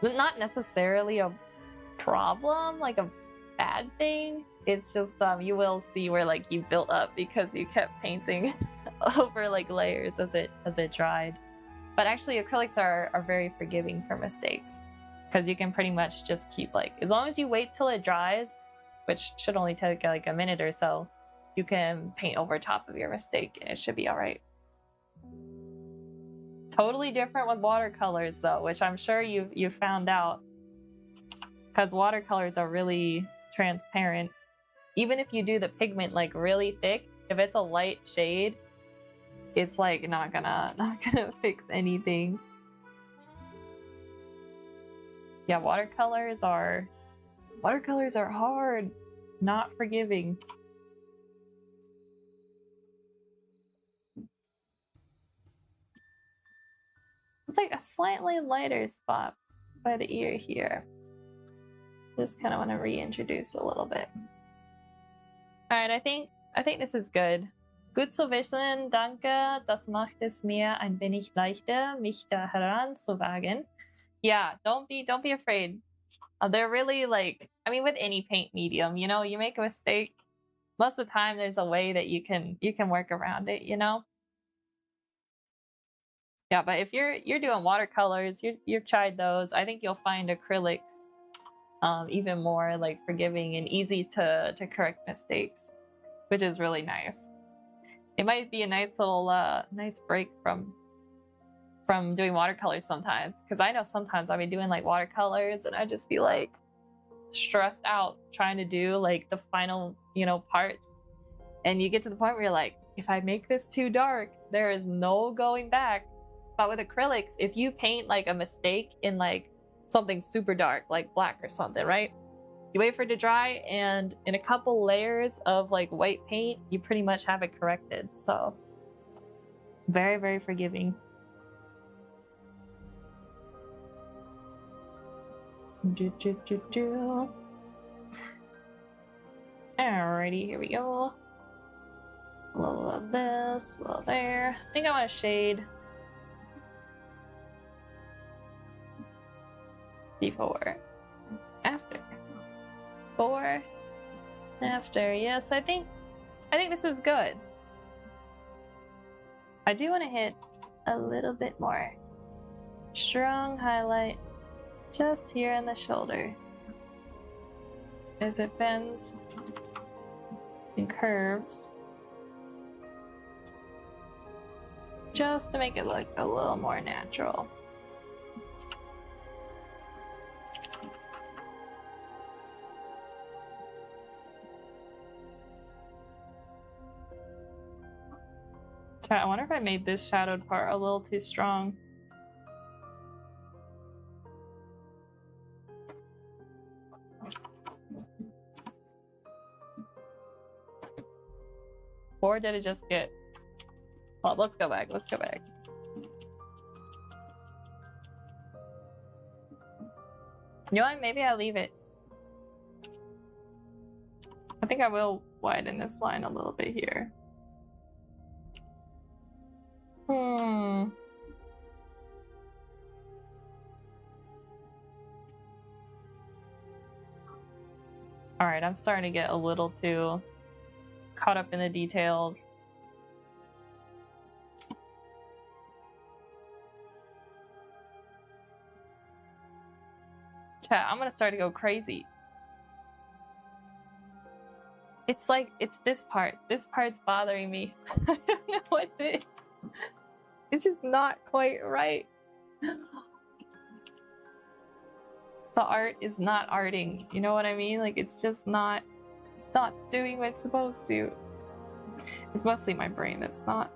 not necessarily a problem, like a bad thing. It's just you will see where like you built up because you kept painting over like layers as it dried. But actually acrylics are very forgiving for mistakes because you can pretty much just keep like, as long as you wait till it dries, which should only take like a minute or so, you can paint over top of your mistake and it should be all right. Totally different with watercolors though, which I'm sure you found out, because watercolors are really transparent. Even if you do the pigment like really thick, if it's a light shade, it's like not gonna fix anything. Yeah, watercolors are hard, not forgiving. It's like a slightly lighter spot by the ear here. Just kind of want to reintroduce a little bit. All right, I think this is good. Gut zu wissen, danke. Das macht es mir ein wenig leichter, mich da heranzuwagen. Yeah, don't be afraid. They're really like, I mean, with any paint medium, you know, you make a mistake, most of the time there's a way that you can work around it, you know. Yeah, but if you're doing watercolors, you've tried those, I think you'll find acrylics even more like forgiving and easy to correct mistakes, which is really nice. It might be a nice little nice break from doing watercolors sometimes, because I know sometimes I'll be doing like watercolors and I just be like stressed out trying to do like the final, you know, parts, and you get to the point where you're like, if I make this too dark, there is no going back. But with acrylics, if you paint like a mistake in like something super dark like black or something, right, you wait for it to dry, and in a couple layers of like white paint, you pretty much have it corrected. So very, very forgiving. Alrighty, here we go. A little of this, a little there. I think I want to shade before, after, before, after. Yes, I think this is good. I do want to hit a little bit more strong highlight just here on the shoulder as it bends and curves, just to make it look a little more natural. I wonder if I made this shadowed part a little too strong. Or did it just get... Well, let's go back. Let's go back. You know what? Maybe I'll leave it. I think I will widen this line a little bit here. Alright, I'm starting to get a little too caught up in the details. Chat, I'm gonna start to go crazy. It's like, it's this part. This part's bothering me. I don't know what it is. It's just not quite right. The art is not arting. You know what I mean? Like, it's just not... It's not doing what it's supposed to. It's mostly my brain that's not...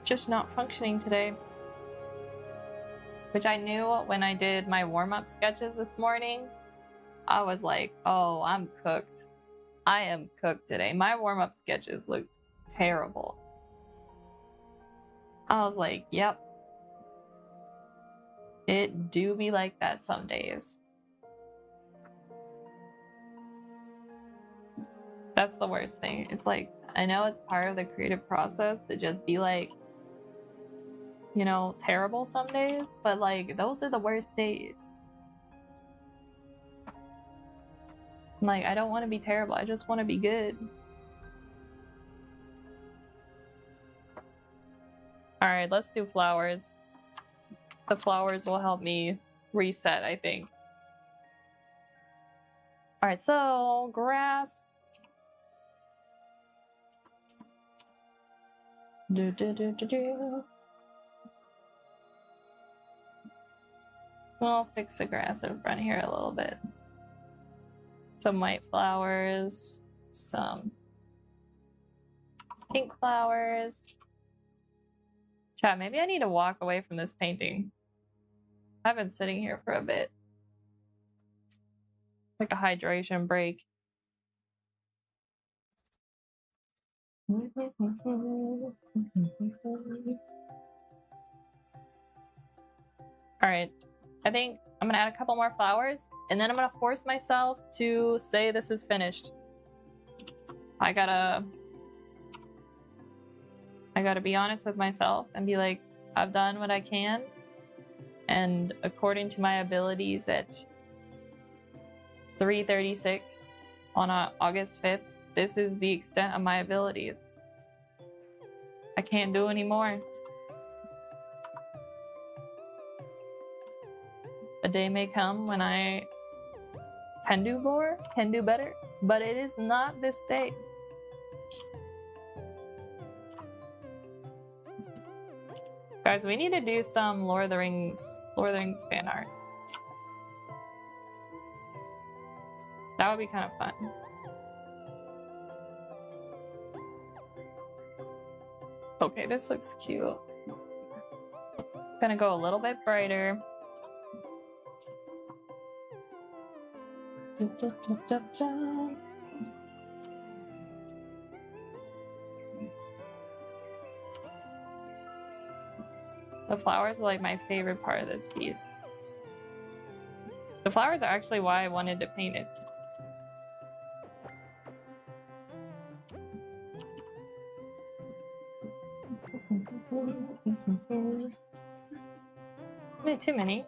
just not functioning today. Which I knew when I did my warm-up sketches this morning. I was like, oh, I'm cooked. I am cooked today. My warm-up sketches looked terrible. I was like, yep. It do be like that some days. That's the worst thing. It's like, I know it's part of the creative process to just be like, you know, terrible some days, but like, those are the worst days. Like, I don't want to be terrible. I just want to be good. All right, let's do flowers. The flowers will help me reset, I think. All right, so grass. We'll fix the grass in front here a little bit. Some white flowers, some pink flowers. Chat, maybe I need to walk away from this painting. I've been sitting here for a bit. Like a hydration break. All right, I think I'm gonna add a couple more flowers and then I'm gonna force myself to say this is finished. I gotta be honest with myself and be like, I've done what I can. And according to my abilities at 3:36 on August 5th, this is the extent of my abilities. I can't do any more. A day may come when I can do more, can do better, but it is not this day. Guys, we need to do some Lord of the Rings fan art. That would be kind of fun. Okay, this looks cute. Gonna go a little bit brighter. The flowers are like my favorite part of this piece. The flowers are actually why I wanted to paint it. Not too many.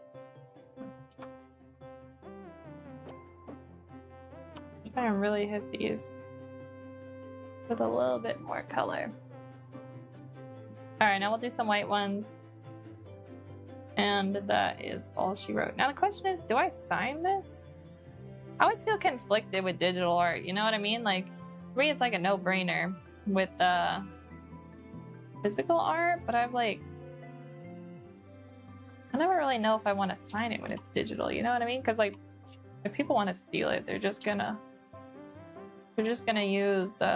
Trying to really hit these with a little bit more color. All right, now we'll do some white ones. And that is all she wrote. Now the question is, do I sign this? I always feel conflicted with digital art, you know what I mean? Like, for me, it's like a no-brainer with physical art, but I'm like, I never really know if I want to sign it when it's digital, you know what I mean? Because like, if people want to steal it, they're just gonna use, you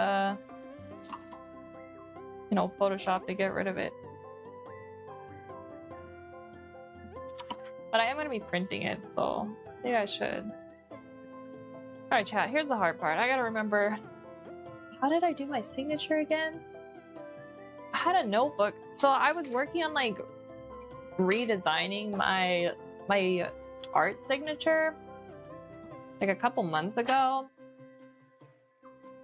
know, Photoshop to get rid of it. But I am gonna be printing it, so maybe I should. All right, chat, here's the hard part. I gotta remember, how did I do my signature again? I had a notebook. So I was working on like redesigning my art signature like a couple months ago.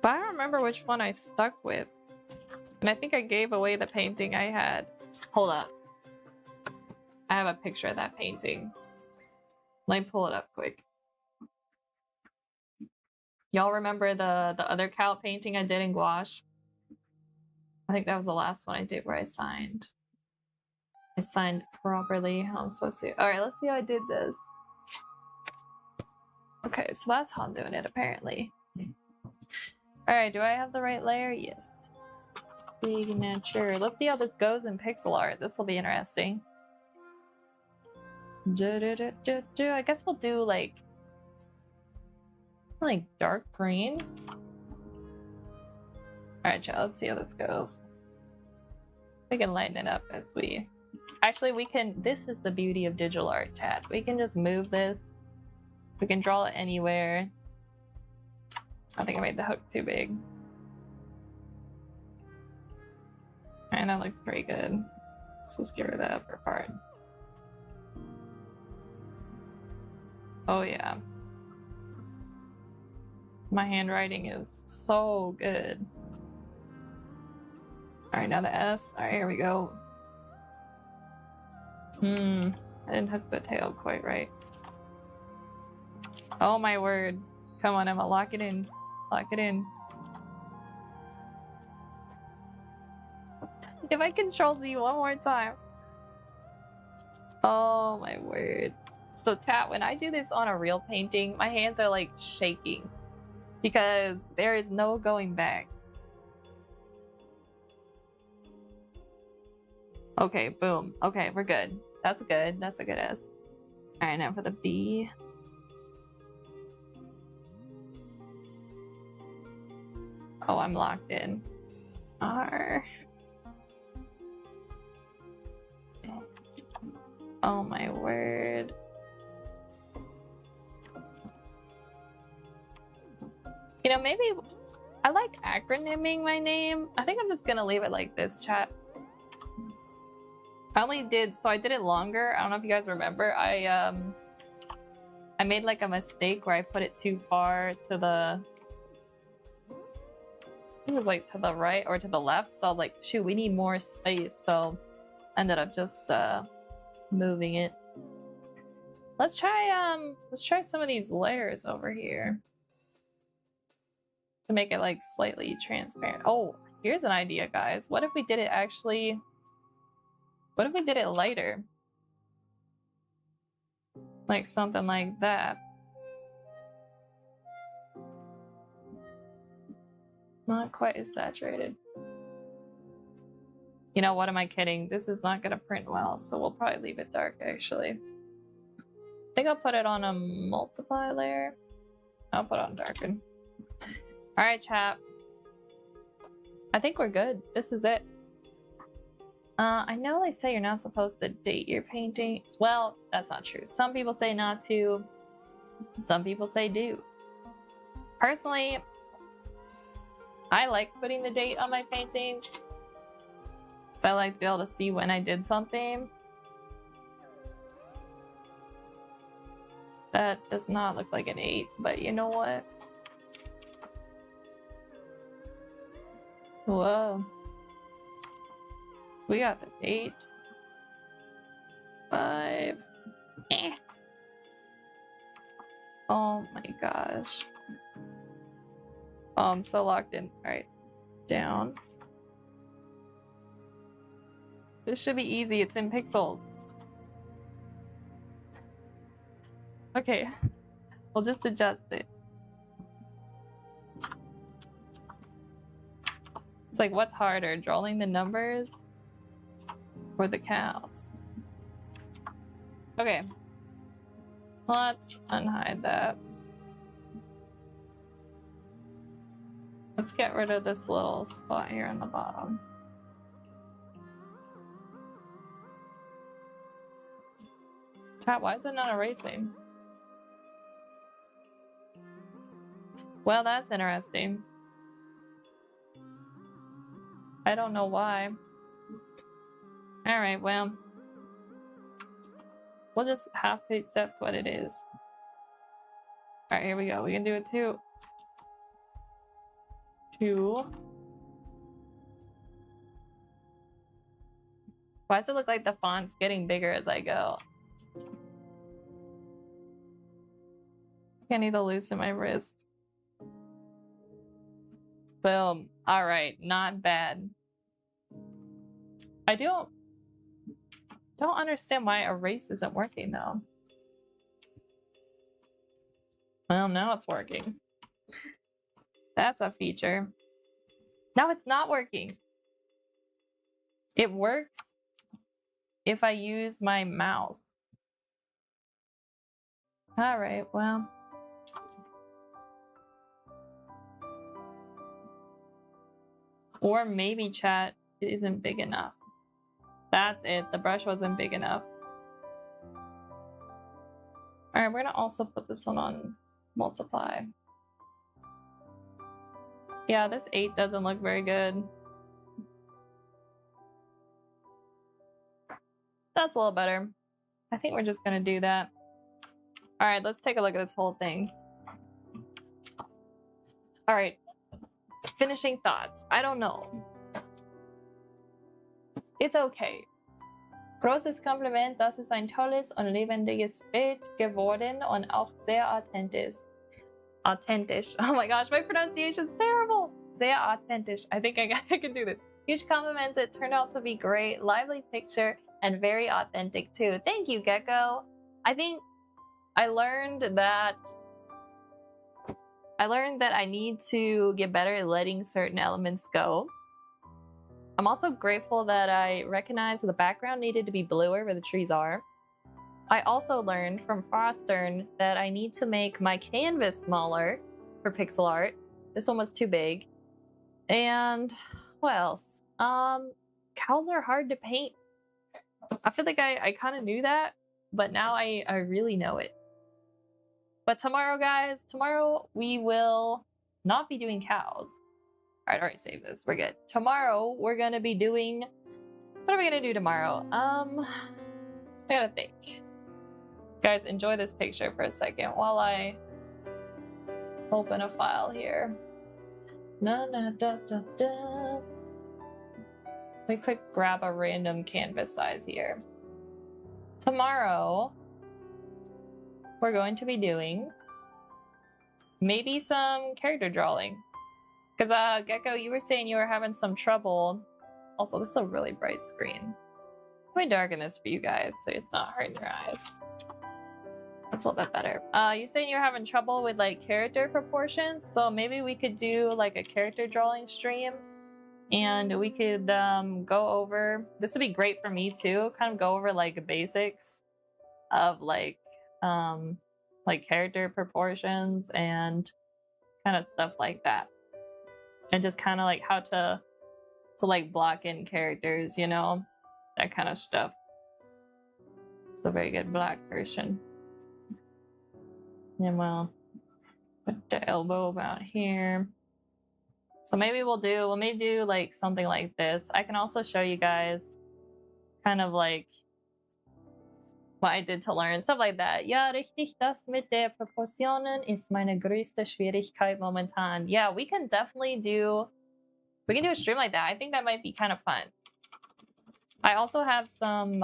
But I don't remember which one I stuck with. And I think I gave away the painting I had. Hold up. I have a picture of that painting. Let me pull it up quick. Y'all remember the other cow painting I did in gouache? I think that was the last one I did where I signed. I signed properly how I'm supposed to. All right, let's see how I did this. Okay, so that's how I'm doing it apparently. All right, do I have the right layer? Yes. Signature. Let's see how this goes in pixel art. This will be interesting. I guess we'll do like dark green. All right, y'all, let's see how this goes. We can lighten it up as we... Actually, we can... This is the beauty of digital art, chat. We can just move this. We can draw it anywhere. I think I made the hook too big. Alright, that looks pretty good. So let's get rid of that upper part. Oh yeah. My handwriting is so good. Alright, now the S. Alright, here we go. I didn't hook the tail quite right. Oh my word. Come on, Emma, lock it in. Lock it in. If I control Z one more time. Oh my word. So chat, when I do this on a real painting, my hands are like shaking because there is no going back. Okay, boom. Okay, we're good. That's good. That's a good S. All right, now for the B. Oh, I'm locked in. R. Oh my word. You know, maybe I like acronyming my name. I think I'm just gonna leave it like this, chat. I did it longer. I don't know if you guys remember. I made like a mistake where I put it too far to the, I think it was like to the right or to the left. So I was like, shoot, we need more space. So I ended up just moving it. Let's try some of these layers over here to make it like slightly transparent. Oh, here's an idea, guys. What if we did it actually, what if we did it lighter? Like something like that. Not quite as saturated. You know, what am I kidding? This is not gonna print well, so we'll probably leave it dark actually. I think I'll put it on a multiply layer. I'll put it on darken. Alright, chat. I think we're good. This is it. I know they say you're not supposed to date your paintings. Well, that's not true. Some people say not to. Some people say do. Personally, I like putting the date on my paintings. Because I like to be able to see when I did something. That does not look like an 8, but you know what? Whoa. We got this 8. 5. Eh. Oh my gosh. Oh, I'm so locked in. Alright. Down. This should be easy. It's in pixels. Okay. We'll just adjust it. It's like, what's harder? Drawing the numbers? Or the cows? Okay. Let's unhide that. Let's get rid of this little spot here on the bottom. Chat, why is it not erasing? Well, that's interesting. I don't know why. Alright, well. We'll just have to accept what it is. Alright, here we go. We can do it too. 2. Why does it look like the font's getting bigger as I go? I need to loosen my wrist. Boom. Alright, not bad. I don't understand why erase isn't working though. Well, now it's working. That's a feature. Now it's not working. It works if I use my mouse. All right, well. Or maybe chat, it isn't big enough. That's it. The brush wasn't big enough. All right, we're gonna also put this one on multiply. Yeah, this 8 doesn't look very good. That's a little better. I think we're just gonna do that. All right, let's take a look at this whole thing. All right, finishing thoughts. I don't know. It's okay. Großes Kompliment, das ist ein tolles und lebendiges Bild geworden und auch sehr authentisch. Authentisch. Oh my gosh, my pronunciation's terrible. Sehr authentisch. I think I can do this. Huge compliments. It turned out to be great. Lively picture and very authentic too. Thank you, Gecko. I think I learned that I need to get better at letting certain elements go. I'm also grateful that I recognized the background needed to be bluer where the trees are. I also learned from Frostern that I need to make my canvas smaller for pixel art. This one was too big. And what else? Cows are hard to paint. I feel like I kind of knew that, but now I really know it. But tomorrow, guys, tomorrow we will not be doing cows. All right, save this. We're good. Tomorrow we're gonna be doing. What are we gonna do tomorrow? I gotta think. Guys, enjoy this picture for a second while I open a file here. Na na da da da. Let me quick grab a random canvas size here. Tomorrow we're going to be doing maybe some character drawing. Because, Gecko, you were saying you were having some trouble. Also, this is a really bright screen. Let me darken this for you guys so it's not hurting your eyes. That's a little bit better. You're saying you're having trouble with, like, character proportions? So maybe we could do, like, a character drawing stream. And we could, go over... This would be great for me, too. Kind of go over, like, the basics of, like character proportions and kind of stuff like that. And just kind of like how to like block in characters, you know, that kind of stuff. It's a very good black person. And well, put the elbow about here. So maybe we'll do like something like this. I can also show you guys kind of like what I did to learn, stuff like that. Ja, richtig, das mit der Proportionen ist meine größte Schwierigkeit momentan. Yeah, we can do a stream like that. I think that might be kind of fun. I also have some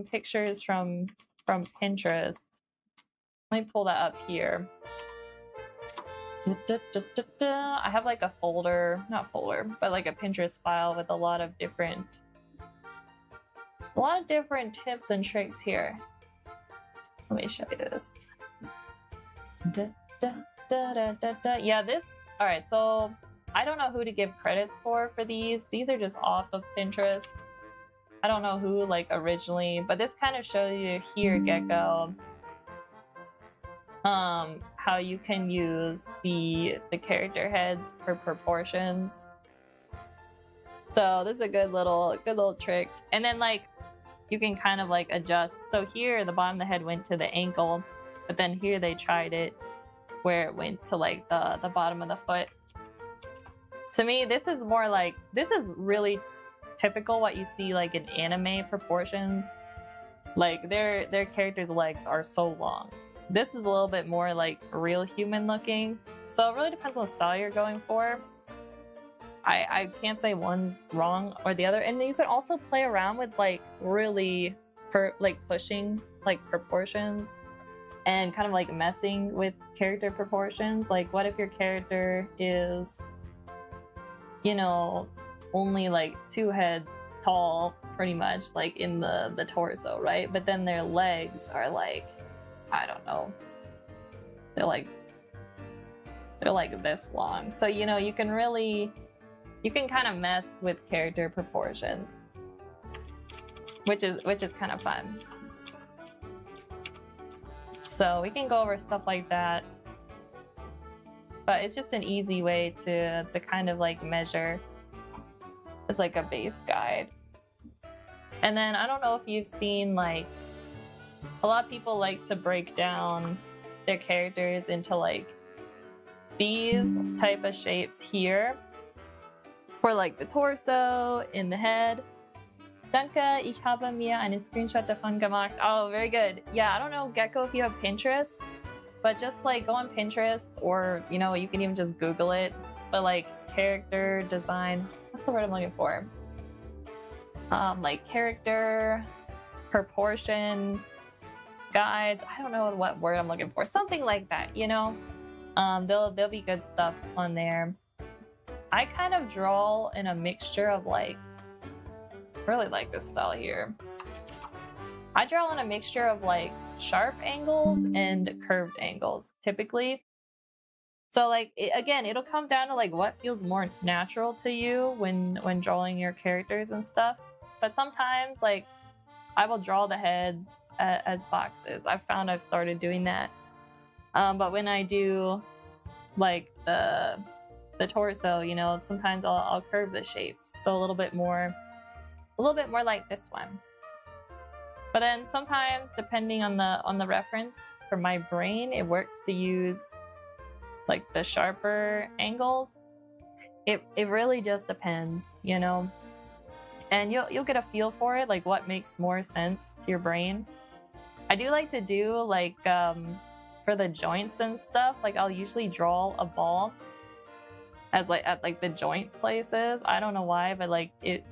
pictures from Pinterest. Let me pull that up here. I have like a but like a Pinterest file with a lot of different tips and tricks here. Let me show you this. Yeah, this. All right, so I don't know who to give credits for these. These are just off of Pinterest. I don't know who like originally, but this kind of shows you here, Gecko, how you can use the character heads for proportions. So this is a good little trick. And then like you can kind of like adjust. So here the bottom of the head went to the ankle, but then here they tried it where it went to like the bottom of the foot. To me, this is really typical what you see like in anime proportions. Like their characters' legs are so long. This is a little bit more like real human looking. So it really depends on the style you're going for. I can't say one's wrong or the other. And you could also play around with like really pushing like proportions and kind of like messing with character proportions. Like what if your character is, you know, only like 2 heads tall pretty much like in the torso, right? But then their legs are like, I don't know, they're like this long. So you know, you can kind of mess with character proportions, which is kind of fun. So we can go over stuff like that, but it's just an easy way to kind of like measure as like a base guide. And then I don't know if you've seen, like, a lot of people like to break down their characters into like these type of shapes here for like the torso and the head. Danke, ich habe mir einen Screenshot davon gemacht. Oh, very good. Yeah, I don't know, Gecko, if you have Pinterest, but just like go on Pinterest, or you know, you can even just Google it. But like character design, what's the word I'm looking for? Like character proportion guides. I don't know what word I'm looking for. Something like that, you know. There'll be good stuff on there. I kind of draw in a mixture of like, really like this style here. I draw in a mixture of like sharp angles and curved angles typically. So like again, it'll come down to like what feels more natural to you when drawing your characters and stuff. But sometimes like I will draw the heads as boxes. I've found I've started doing that. But when I do like the torso, you know, sometimes I'll curve the shapes, so a little bit more like this one. But then sometimes, depending on the reference for my brain, it works to use like the sharper angles. It really just depends, you know. And you'll get a feel for it, like what makes more sense to your brain. I do like to do like for the joints and stuff, like I'll usually draw a ball as like at like the joint places. I don't know why, but like it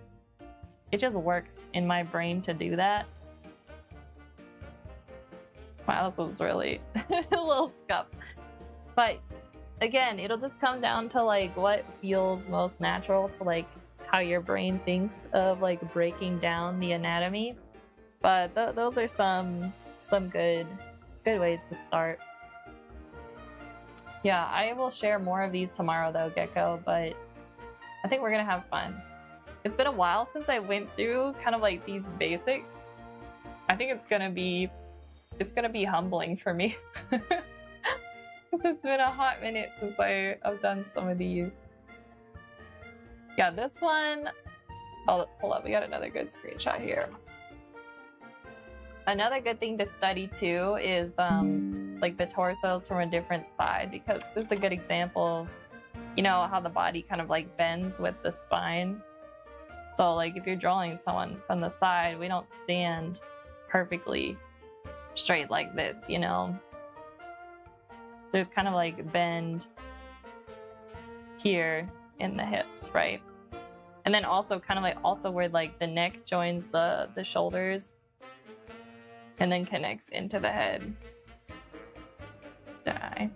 just works in my brain to do that. Wow, this was really a little scuffed. But again, it'll just come down to like what feels most natural to like how your brain thinks of like breaking down the anatomy. But those are some good ways to start. Yeah, I will share more of these tomorrow though, Gecko, but I think we're gonna have fun. It's been a while since I went through kind of like these basics. I think it's gonna be humbling for me. Because it's been a hot minute since I've done some of these. Yeah, this one, oh, hold up, we got another good screenshot here. Another good thing to study too is like the torsos from a different side, because this is a good example of, you know, how the body kind of like bends with the spine. So like if you're drawing someone from the side, we don't stand perfectly straight like this, you know. There's kind of like bend here in the hips, right? And then also kind of like also where like the neck joins the shoulders and then connects into the head. Die.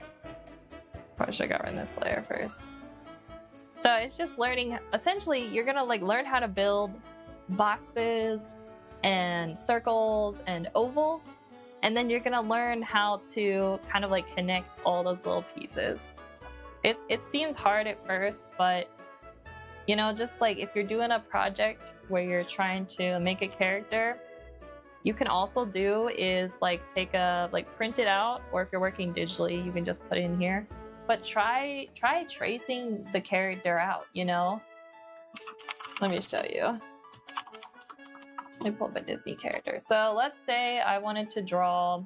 Probably should have gotten this layer first. So it's just learning, essentially you're gonna like learn how to build boxes and circles and ovals, and then you're gonna learn how to kind of like connect all those little pieces. It seems hard at first, but you know, just like if you're doing a project where you're trying to make a character, you can also do is like take a print it out, or if you're working digitally, you can just put it in here. But try tracing the character out, you know? Let me show you. Let me pull up a Disney character. So let's say I wanted to draw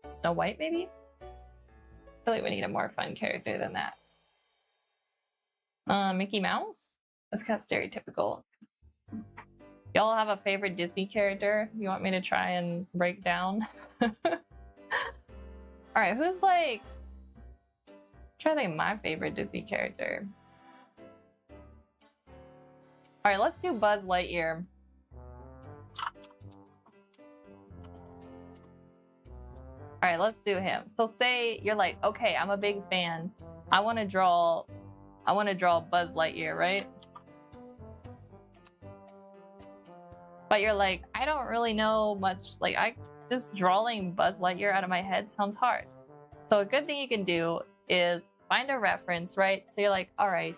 Snow White, maybe? I feel like we need a more fun character than that. Mickey Mouse? That's kind of stereotypical. Y'all have a favorite Disney character you want me to try and break down? Alright, who's like... I'm trying to think of my favorite Disney character. Alright, let's do Buzz Lightyear. Alright, let's do him. So say you're like, okay, I'm a big fan. I want to draw Buzz Lightyear, right? But you're like, I don't really know much. Like, just drawing Buzz Lightyear out of my head sounds hard. So a good thing you can do is find a reference, right? So you're like, all right,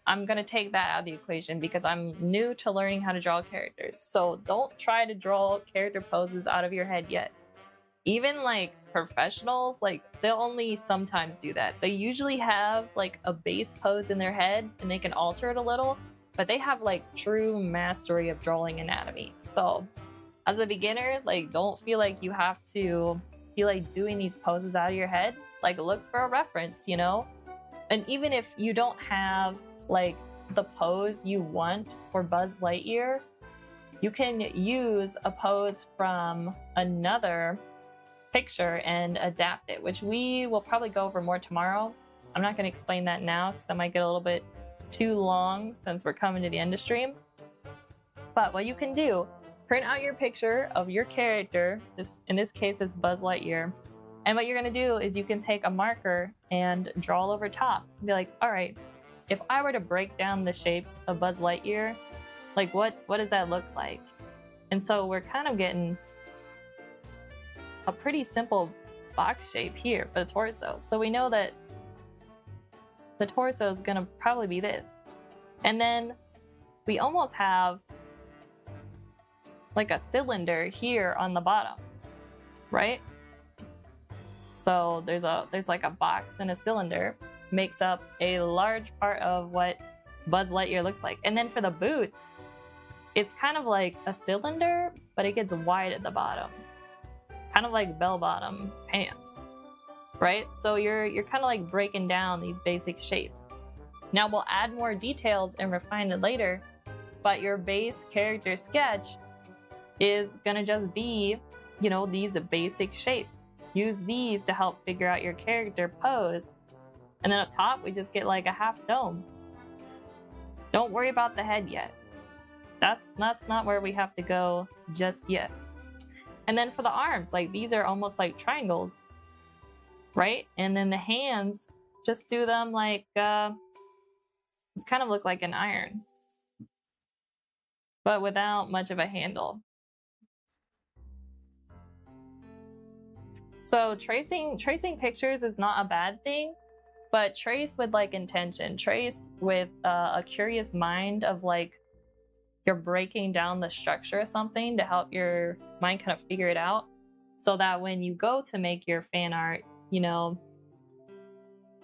I'm gonna take that out of the equation because I'm new to learning how to draw characters. So don't try to draw character poses out of your head yet. Even like professionals, like they'll only sometimes do that. They usually have like a base pose in their head and they can alter it a little, but they have like true mastery of drawing anatomy. So as a beginner, like don't feel like you have to feel like doing these poses out of your head. Like look for a reference, you know? And even if you don't have like the pose you want for Buzz Lightyear, you can use a pose from another picture and adapt it, which we will probably go over more tomorrow. I'm not going to explain that now because that might get a little bit too long since we're coming to the end of stream. But what you can do, print out your picture of your character. In this case, it's Buzz Lightyear. And what you're going to do is you can take a marker and draw all over top. Be like, all right, if I were to break down the shapes of Buzz Lightyear, like what does that look like? And so we're kind of getting a pretty simple box shape here for the torso. So we know that the torso is going to probably be this. And then we almost have like a cylinder here on the bottom, right? So there's like a box and a cylinder makes up a large part of what Buzz Lightyear looks like. And then for the boots, it's kind of like a cylinder, but it gets wide at the bottom. Kind of like bell-bottom pants, right? So you're kind of like breaking down these basic shapes. Now we'll add more details and refine it later, but your base character sketch is gonna just be, you know, these basic shapes. Use these to help figure out your character pose. And then up top, we just get like a half dome. Don't worry about the head yet. That's not where we have to go just yet. And then for the arms, like these are almost like triangles, right? And then the hands, just do them like, this kind of look like an iron, but without much of a handle. So tracing pictures is not a bad thing, but trace with like intention. Trace with a curious mind of like you're breaking down the structure of something to help your mind kind of figure it out, so that when you go to make your fan art, you know,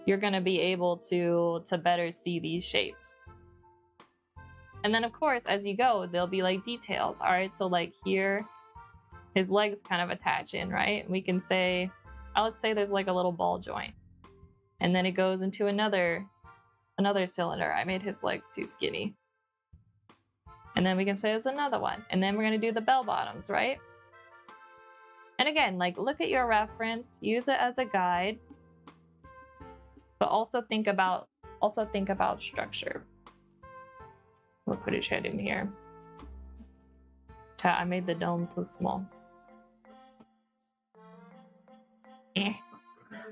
you're gonna be able to better see these shapes. And then of course, as you go, there'll be like details. All right, so like here, his legs kind of attach in, right? We can say, let's say there's like a little ball joint, and then it goes into another cylinder. I made his legs too skinny. And then we can say there's another one. And then we're gonna do the bell bottoms, right? And again, like look at your reference, use it as a guide, but also think about structure. We'll put his head in here. I made the dome too small.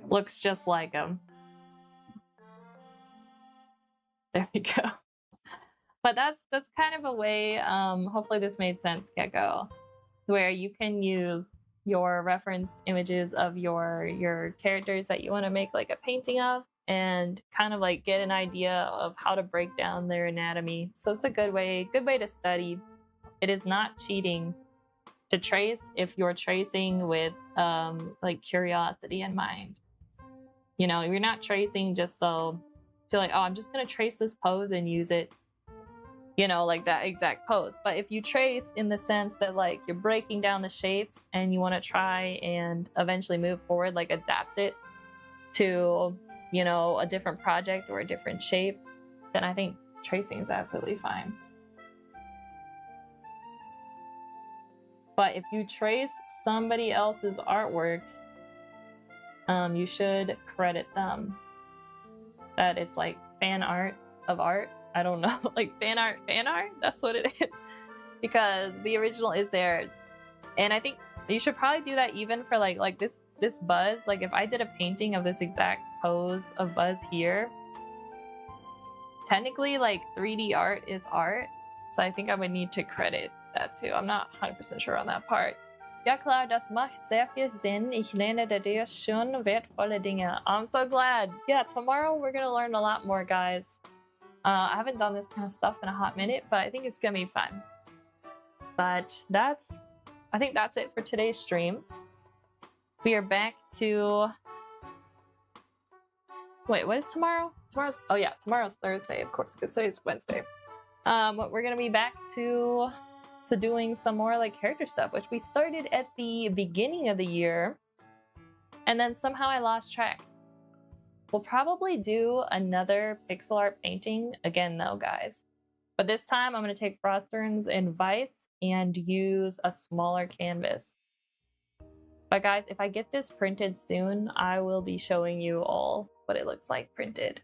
Looks just like him. There we go. But that's kind of a way, hopefully this made sense, Gecko, where you can use your reference images of your characters that you want to make like a painting of, and kind of like get an idea of how to break down their anatomy. So it's a good way to study. It is not cheating to trace if you're tracing with like curiosity in mind. You know, you're not tracing just so feel like, oh, I'm just gonna trace this pose and use it, you know, like that exact pose. But if you trace in the sense that like you're breaking down the shapes and you want to try and eventually move forward, like adapt it to, you know, a different project or a different shape, then I think tracing is absolutely fine. But if you trace somebody else's artwork, you should credit them. That it's like fan art of art. I don't know, like fan art, that's what it is. Because the original is theirs. And I think you should probably do that even for like this Buzz. Like if I did a painting of this exact pose of Buzz here, technically like 3D art is art. So I think I would need to credit that too. I'm not 100% sure on that part. Ja klar, das macht sehr viel Sinn. Ich lerne dir schon wertvolle Dinge. I'm so glad. Yeah, tomorrow we're gonna learn a lot more, guys. I haven't done this kind of stuff in a hot minute, but I think it's gonna be fun. But I think that's it for today's stream. We are back to... Wait, what is tomorrow? Tomorrow's Thursday, of course, because today's Wednesday. We're gonna be back to doing some more like character stuff, which we started at the beginning of the year, and then somehow I lost track. We'll probably do another pixel art painting again though, guys. But this time I'm going to take Frostburns and Vice and use a smaller canvas. But guys, if I get this printed soon, I will be showing you all what it looks like printed.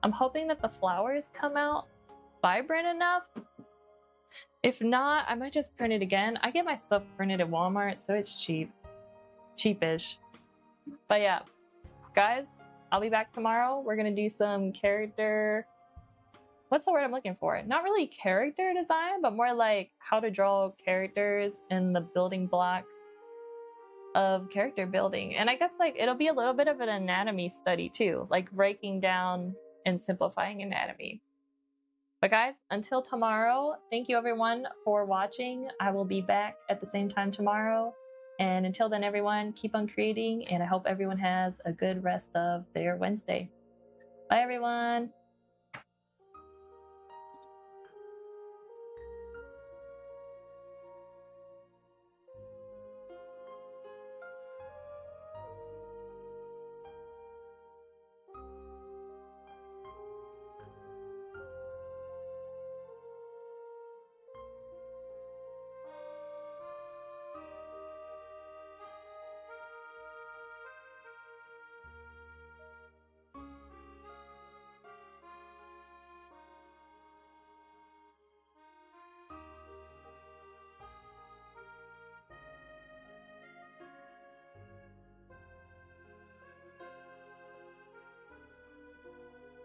I'm hoping that the flowers come out vibrant enough. If not, I might just print it again. I get my stuff printed at Walmart, so it's cheapish. But yeah, guys, I'll be back tomorrow. We're gonna do some character, what's the word I'm looking for? Not really character design, but more like how to draw characters and the building blocks of character building. And I guess like it'll be a little bit of an anatomy study too, like breaking down and simplifying anatomy. But guys, until tomorrow, thank you everyone for watching. I will be back at the same time tomorrow. And until then, everyone, keep on creating, and I hope everyone has a good rest of their Wednesday. Bye, everyone.